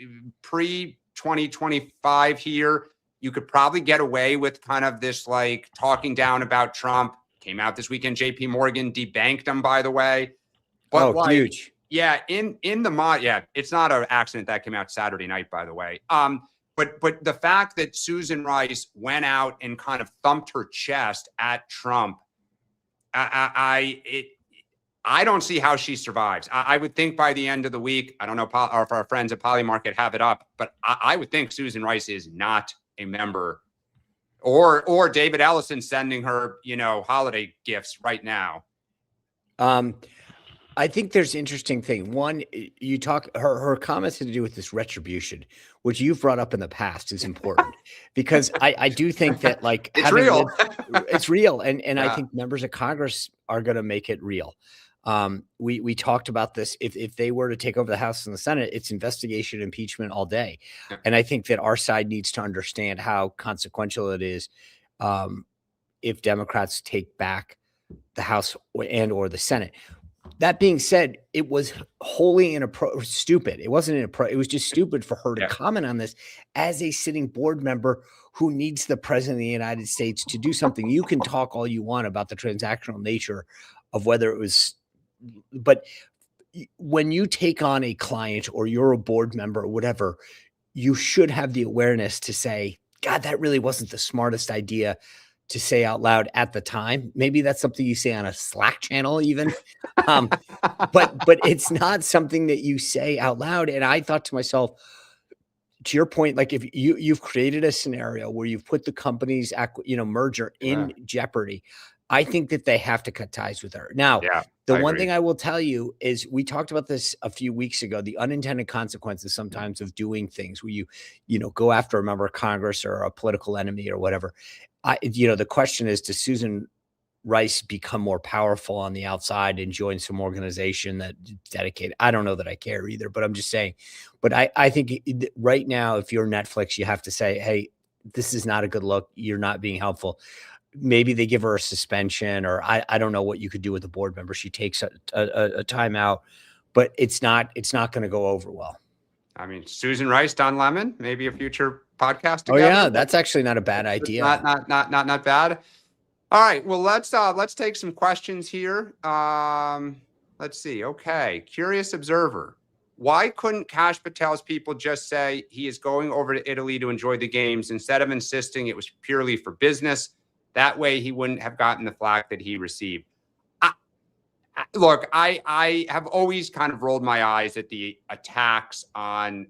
pre-2025 here. you could probably get away with kind of this like talking down about Trump. Came out this weekend. JP Morgan debanked him, by the way. But like, huge. Yeah, in the yeah, it's not an accident that came out Saturday night, by the way. But the fact that Susan Rice went out and kind of thumped her chest at Trump, I don't see how she survives. I would think by the end of the week, I don't know or if our friends at Polymarket have it up, but I would think Susan Rice is not a member, or David Ellison sending her, holiday gifts right now. I think there's an interesting thing. One, you talk her comments had to do with this retribution, which you've brought up in the past is important because I do think that like it's real. It's real. And Yeah. I think members of Congress are going to make it real. We talked about this. If they were to take over the House and the Senate, it's investigation, impeachment all day. Yeah. And I think that our side needs to understand how consequential it is if Democrats take back the House or the Senate. That being said, it was wholly stupid. It wasn't it was just stupid for her to comment on this as a sitting board member who needs the president of the United States to do something. You can talk all you want about the transactional nature of whether it was, but when you take on a client or you're a board member or whatever, you should have the awareness to say, God, that really wasn't the smartest idea to say out loud at the time. Maybe that's something you say on a Slack channel even. But it's not something that you say out loud. And I thought to myself, to your point, like if you've created a scenario where you've put the company's merger in jeopardy, I think that they have to cut ties with her. Now, the one thing I will tell you is we talked about this a few weeks ago, the unintended consequences sometimes of doing things where you go after a member of Congress or a political enemy or whatever. The question is, does Susan Rice become more powerful on the outside and join some organization that dedicated? I don't know that I care either, but I'm just saying. But I think right now, if you're Netflix, you have to say, hey, this is not a good look. You're not being helpful. Maybe they give her a suspension, or I don't know what you could do with a board member. She takes a timeout, but it's not going to go over well. I mean, Susan Rice, Don Lemon, maybe a future podcast together. Oh yeah, that's actually not a bad idea. Not bad. All right, well let's take some questions here. Let's see. Okay, curious observer. Why couldn't Kash Patel's people just say he is going over to Italy to enjoy the games instead of insisting it was purely for business? That way, he wouldn't have gotten the flack that he received. Look, I have always kind of rolled my eyes at the attacks on,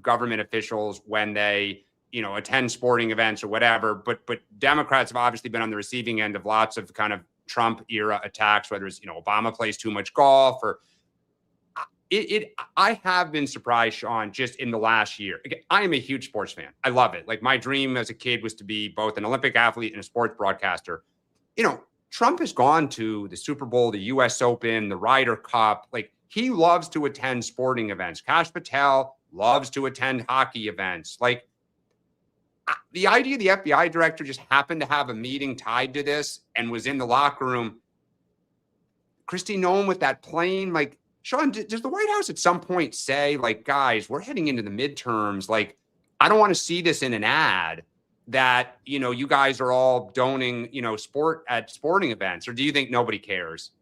government officials when they, attend sporting events or whatever. But Democrats have obviously been on the receiving end of lots of kind of Trump era attacks, whether it's, Obama plays too much golf or I have been surprised, Sean, just in the last year. Again, I am a huge sports fan. I love it. Like my dream as a kid was to be both an Olympic athlete and a sports broadcaster. Trump has gone to the Super Bowl, the US Open, the Ryder Cup. Like he loves to attend sporting events. Kash Patel loves to attend hockey events. Like the idea the FBI director just happened to have a meeting tied to this and was in the locker room. Kristi Noem with that plane, like, Sean, does the White House at some point say, like, guys, we're heading into the midterms. Like, I don't want to see this in an ad that, you guys are all doning, sport at sporting events, or do you think nobody cares?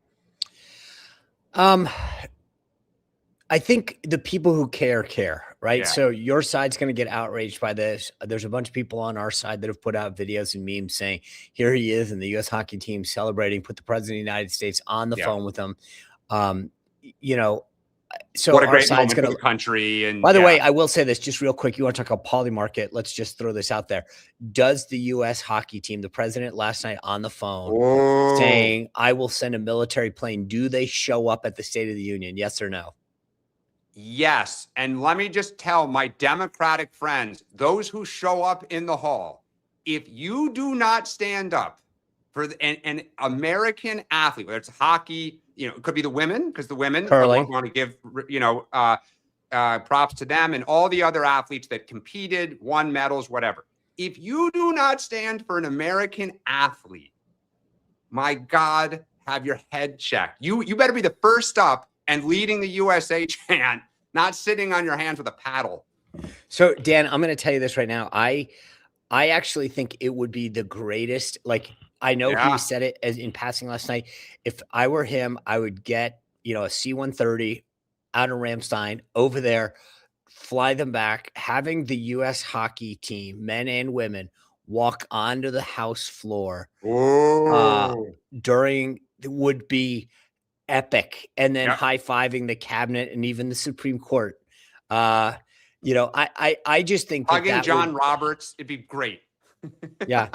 I think the people who care, right? Yeah. So your side's going to get outraged by this. There's a bunch of people on our side that have put out videos and memes saying, here he is and the U.S. hockey team celebrating, put the president of the United States on the phone with them. So what a our great side's moment for the country. And by the way, I will say this just real quick. You want to talk about Polymarket? Let's just throw this out there. Does the U.S. hockey team, the president last night on the phone saying, I will send a military plane. Do they show up at the State of the Union? Yes or no? Yes. And let me just tell my Democratic friends, those who show up in the hall, if you do not stand up for an American athlete, whether it's hockey, it could be the women, because the women want to give, props to them and all the other athletes that competed, won medals, whatever. If you do not stand for an American athlete, my God, have your head checked. You better be the first up and leading the USA chant, not sitting on your hands with a paddle. So, Dan, I'm going to tell you this right now. I actually think it would be the greatest. Like, I know Yeah. he said it as in passing last night. If I were him, I would get, a C-130 out of Ramstein over there, fly them back, having the US hockey team, men and women, walk onto the house floor Oh, during would be epic, and then yeah. high-fiving the cabinet and even the Supreme Court. I just think that Hugging that John would. Roberts, it'd be great. Yeah,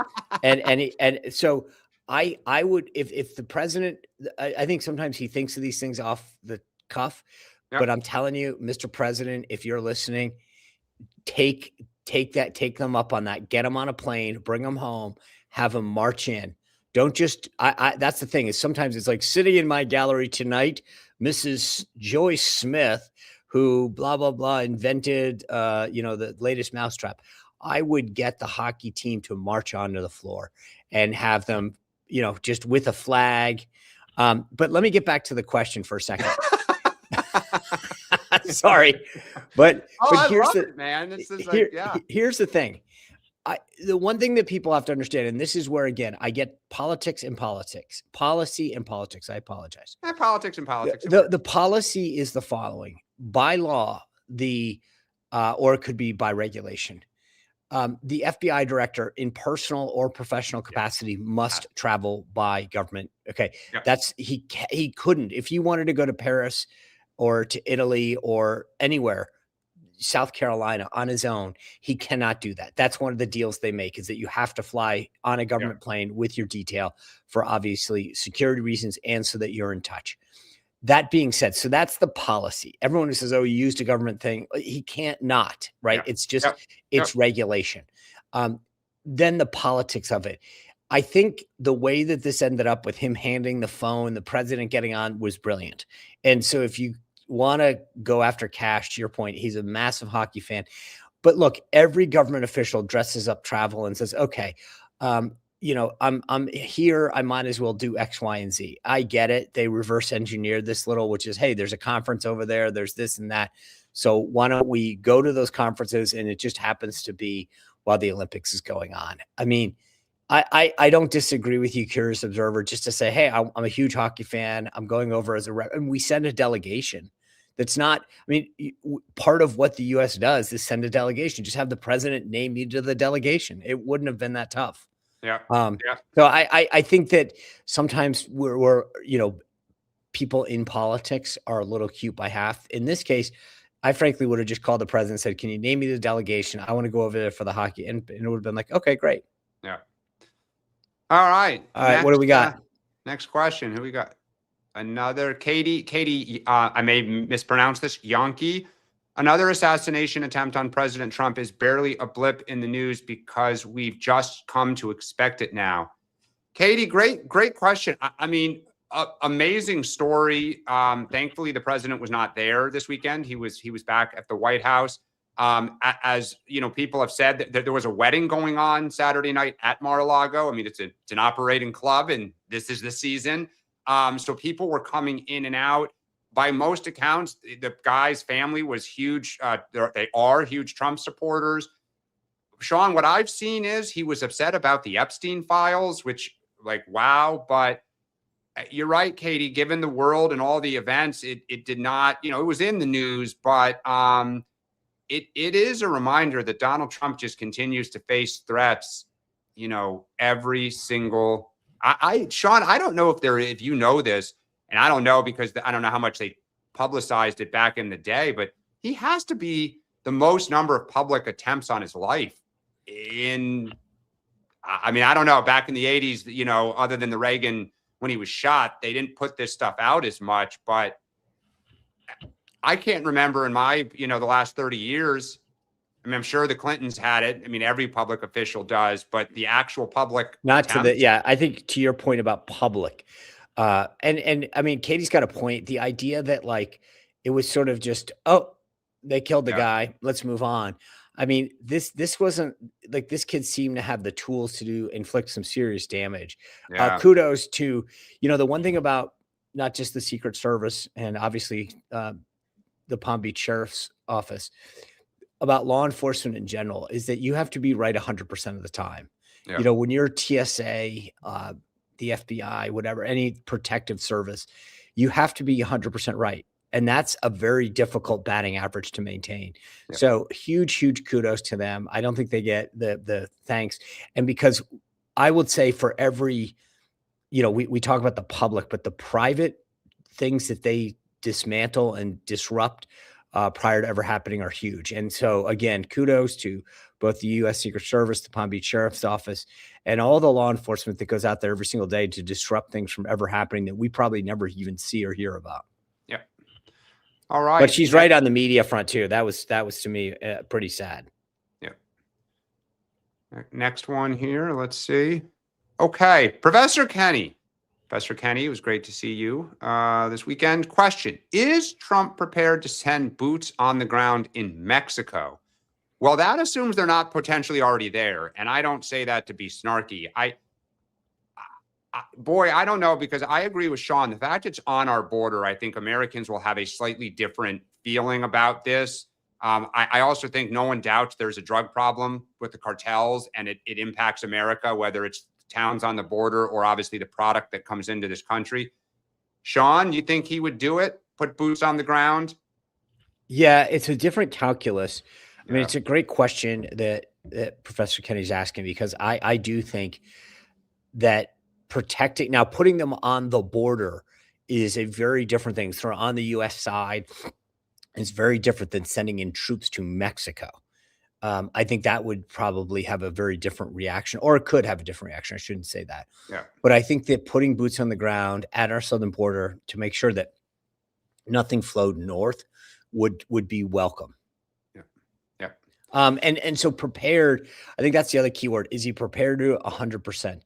and so I would, if the president, I think sometimes he thinks of these things off the cuff, but Yep. I'm telling you, Mr. President, if you're listening, take them up on that. Get them on a plane, bring them home, have them march in. Don't just. I That's the thing, is sometimes it's like sitting in my gallery tonight, Mrs. Joyce Smith, who blah blah blah invented the latest mousetrap. I would get the hockey team to march onto the floor and have them, just with a flag. But let me get back to the question for a second. Sorry, but I here's love the it, man. This is here, like, yeah. here's the thing. The one thing that people have to understand, and this is where again I get politics and politics, policy and politics. I apologize. Politics and politics. The policy is the following: by law, or it could be by regulation. The FBI director, in personal or professional capacity, must travel by government. Okay, Yeah. he couldn't, if you wanted to go to Paris or to Italy or anywhere, South Carolina, on his own, he cannot do that. That's one of the deals they make, is that you have to fly on a government plane with your detail for obviously security reasons and so that you're in touch. That being said, so that's the policy. Everyone who says, "Oh, you used a government thing," he can't not, right? Yeah. It's just, it's regulation. Then the politics of it. I think the way that this ended up with him handing the phone, the president getting on, was brilliant. And so if you want to go after cash, to your point, he's a massive hockey fan. But look, every government official dresses up travel and says, okay, I'm here. I might as well do X, Y, and Z. I get it. They reverse engineered this little, which is, hey, there's a conference over there. There's this and that. So why don't we go to those conferences? And it just happens to be while the Olympics is going on. I mean, I don't disagree with you, curious observer, just to say, hey, I'm a huge hockey fan. I'm going over as a rep, and we send a delegation. That's not, part of what the U.S. does is send a delegation. Just have the president name you to the delegation. It wouldn't have been that tough. Yeah. So I think that sometimes we're people in politics are a little cute by half. In this case, I frankly would have just called the president and said, "Can you name me the delegation? I want to go over there for the hockey." And it would have been like, okay, great. Yeah. All right. What do we got? Next question. Who we got? Another Katie, I may mispronounce this, Yonke. Another assassination attempt on President Trump is barely a blip in the news because we've just come to expect it now. Katie, great question. Amazing story. Thankfully, the president was not there this weekend. He was back at the White House. As people have said that there was a wedding going on Saturday night at Mar-a-Lago. I mean, it's an operating club, and this is the season. So people were coming in and out. By most accounts, the guy's family was huge. They are huge Trump supporters. Sean, what I've seen is he was upset about the Epstein files, which, like, wow. But you're right, Katie, given the world and all the events, it did not, it was in the news, but it is a reminder that Donald Trump just continues to face threats, every single. Sean, I don't know if you know this, and I don't know because I don't know how much they publicized it back in the day, but he has to be the most number of public attempts on his life I don't know, back in the 80s, other than the Reagan, when he was shot, they didn't put this stuff out as much, but I can't remember in my, the last 30 years. I'm sure the Clintons had it. Every public official does, but the actual public. I think to your point about public, and Katie's got a point. The idea that it was sort of just, oh, they killed the guy, let's move on. This wasn't like, this kid seemed to have the tools to inflict some serious damage. Kudos to, the one thing about not just the Secret Service and obviously the Palm Beach Sheriff's Office, about law enforcement in general is that you have to be right 100% of the time. Yeah. You know, when you're TSA, the FBI, whatever, any protective service, you have to be 100% right. And that's a very difficult batting average to maintain. Yeah. So huge kudos to them. I don't think they get the thanks. And because I would say for every, you know, we talk about the public, but the private things that they dismantle and disrupt prior to ever happening are huge. And so again, kudos to both the U.S. Secret Service, the Palm Beach Sheriff's Office, and all the law enforcement that goes out there every single day to disrupt things from ever happening that we probably never even see or hear about. Yeah. All right. But she's right on the media front too. That was to me pretty sad. Yeah. Next one here. Let's see. Okay. Professor Kenny. Professor Kenny, it was great to see you this weekend. Question: is Trump prepared to send boots on the ground in Mexico? Well, that assumes they're not potentially already there. And I don't say that to be snarky. I don't know, because I agree with Sean. The fact it's on our border, I think Americans will have a slightly different feeling about this. I also think no one doubts there's a drug problem with the cartels, and it impacts America, whether it's towns on the border or obviously the product that comes into this country. Sean, you think he would do it? Put boots on the ground? Yeah, it's a different calculus. I mean, Yeah. it's a great question that Professor Kenny's asking, because I do think that putting them on the border is a very different thing. So on the U.S. side, it's very different than sending in troops to Mexico. I think that would probably have a very different reaction, or it could have a different reaction. I shouldn't say that. Yeah. But I think that putting boots on the ground at our southern border to make sure that nothing flowed north would be welcome. Yeah. Yeah. And so prepared, I think that's the other key word. Is he prepared to 100%?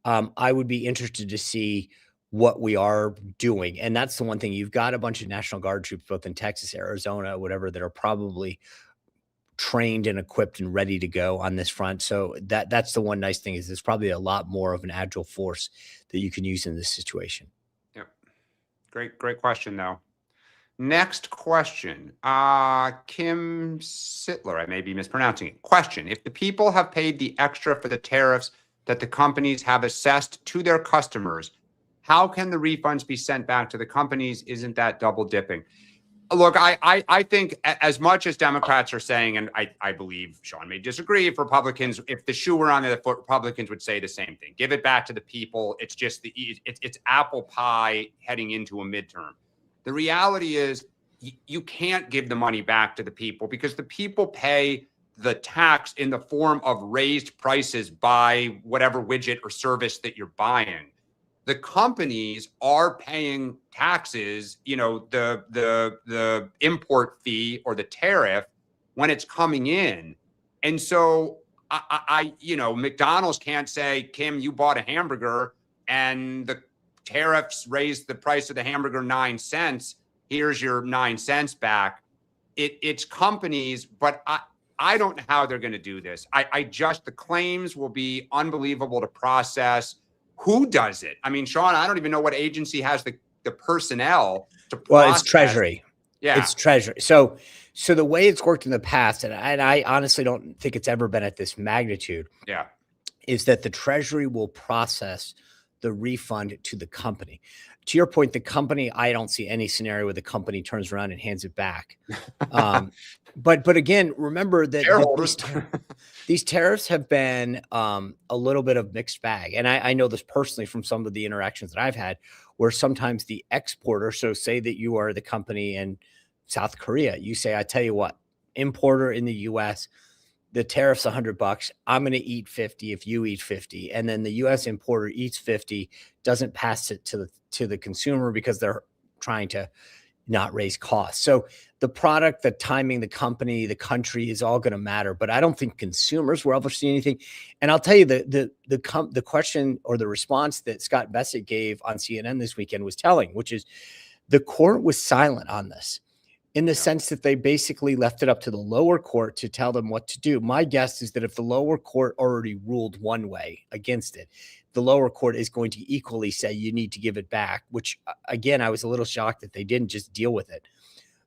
I would be interested to see what we are doing. And that's the one thing. You've got a bunch of National Guard troops, both in Texas, Arizona, whatever, that are probably trained and equipped and ready to go on this front. So that's the one nice thing, is there's probably a lot more of an agile force that you can use in this situation. Yep. Great question, though. Next question. Kim Sittler, I may be mispronouncing it. Question: if the people have paid the extra for the tariffs that the companies have assessed to their customers, how can the refunds be sent back to the companies? Isn't that double dipping? Look, I think as much as Democrats are saying, and I believe Sean may disagree, if Republicans, if the shoe were on the other foot, Republicans would say the same thing. Give it back to the people. It's just it's apple pie heading into a midterm. The reality is you can't give the money back to the people, because the people pay the tax in the form of raised prices by whatever widget or service that you're buying. The companies are paying taxes, you know, the import fee or the tariff when it's coming in. And so McDonald's can't say, Kim, you bought a hamburger and the tariffs raised the price of the hamburger 9 cents. Here's your 9 cents back. It's companies, but I don't know how they're going to do this. The claims will be unbelievable to process. Who does it? I mean, Sean, I don't even know what agency has the personnel to process. Well, it's Treasury. Yeah. It's Treasury. So the way it's worked in the past, and I honestly don't think it's ever been at this magnitude. Yeah. Is that the Treasury will process the refund to the company. To your point, the company, I don't see any scenario where the company turns around and hands it back. But again, remember that these tariffs have been a little bit of mixed bag. And I know this personally from some of the interactions that I've had, where sometimes the exporter, so say that you are the company in South Korea, you say, I tell you what, importer in the US, the tariff's $100. I'm going to eat 50 if you eat 50. And then the US importer eats 50, doesn't pass it to the consumer because they're trying to not raise costs. So the product, the timing, the company, the country is all going to matter. But I don't think consumers will ever see anything. And I'll tell you, the question or the response that Scott Bassett gave on CNN this weekend was telling, which is the court was silent on this, in the sense that they basically left it up to the lower court to tell them what to do. My guess is that if the lower court already ruled one way against it, the lower court is going to equally say you need to give it back, which again, I was a little shocked that they didn't just deal with it.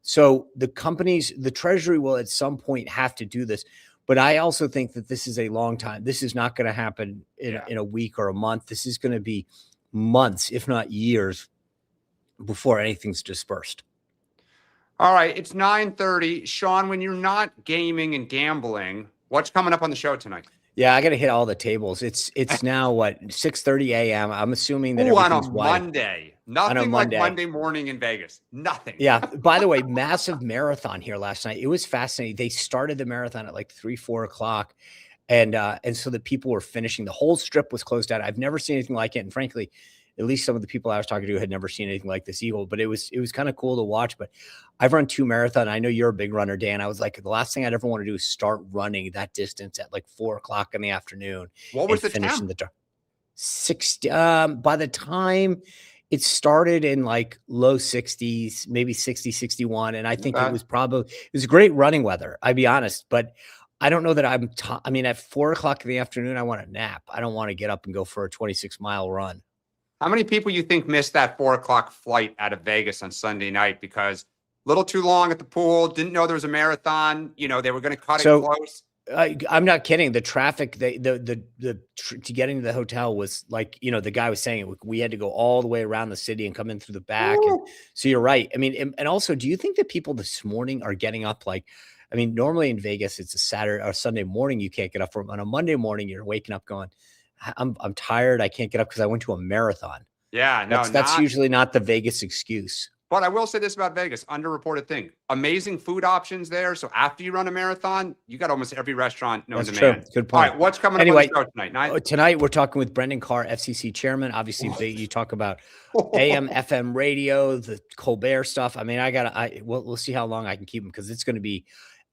So the companies, the Treasury will at some point have to do this. But I also think that this is a long time. This is not going to happen in a week or a month. This is going to be months, if not years, before anything's dispersed. All right, it's 9:30. Sean, when you're not gaming and gambling, what's coming up on the show tonight? Yeah, I got to hit all the tables. It's now what, 6:30 a.m. I'm assuming that on a everything's wide. Monday. Nothing like Monday morning in Vegas. Nothing. Yeah. By the way, massive marathon here last night. It was fascinating. They started the marathon at like 3-4 o'clock. And so the people were finishing. The whole strip was closed out. I've never seen anything like it. And frankly, at least some of the people I was talking to had never seen anything like this either. But it was kind of cool to watch. But I've run 2 marathons. I know you're a big runner, Dan. I was like, the last thing I'd ever want to do is start running that distance at like 4 o'clock in the afternoon. What was the finish in temp? the 60. By the time it started in like low 60s, maybe 60, 61. And I think it was great running weather. I'd be honest, but I don't know that I mean, at 4 o'clock in the afternoon, I want to nap. I don't want to get up and go for a 26-mile run. How many people you think missed that 4 o'clock flight out of Vegas on Sunday night because a little too long at the pool, didn't know there was a marathon, they were going to cut it close? I'm not kidding. The traffic, to get into the hotel was like, the guy was saying we had to go all the way around the city and come in through the back. And so you're right. I mean, and also, do you think that people this morning are getting up normally in Vegas, it's a Saturday or Sunday morning. You can't get up on a Monday morning. You're waking up going, I'm tired. I can't get up because I went to a marathon. Yeah, no, that's usually not the Vegas excuse. But I will say this about Vegas, underreported thing. Amazing food options there. So after you run a marathon, you got almost every restaurant known to man. Good point. All right, what's coming up on the show tonight? Tonight we're talking with Brendan Carr, FCC chairman. Obviously, you talk about AM, FM radio, the Colbert stuff. I mean, we'll see how long I can keep him because it's going to be,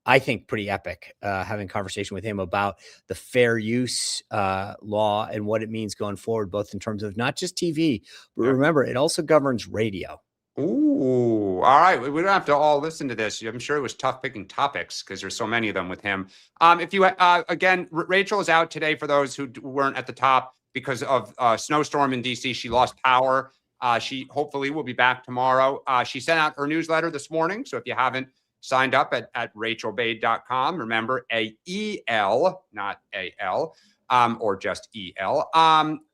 I think, pretty epic having a conversation with him about the fair use law and what it means going forward, both in terms of not just TV, but remember, it also governs radio. Ooh, all right. We don't have to all listen to this. I'm sure it was tough picking topics because there's so many of them with him. If you again, Rachel is out today for those who weren't at the top because of a snowstorm in DC. She lost power. She hopefully will be back tomorrow. She sent out her newsletter this morning. So if you haven't signed up at rachelbade.com, remember AEL, not AL. Or just EL.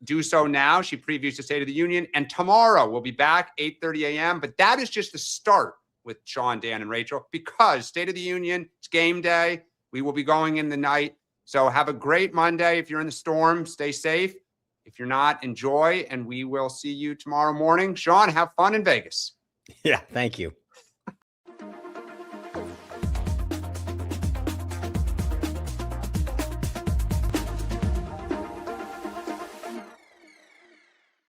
Do so now. She previews the State of the Union. And tomorrow we'll be back 8:30 a.m. But that is just the start with Sean, Dan, and Rachel because State of the Union, it's game day. We will be going in the night. So have a great Monday. If you're in the storm, stay safe. If you're not, enjoy. And we will see you tomorrow morning. Sean, have fun in Vegas. Yeah, thank you.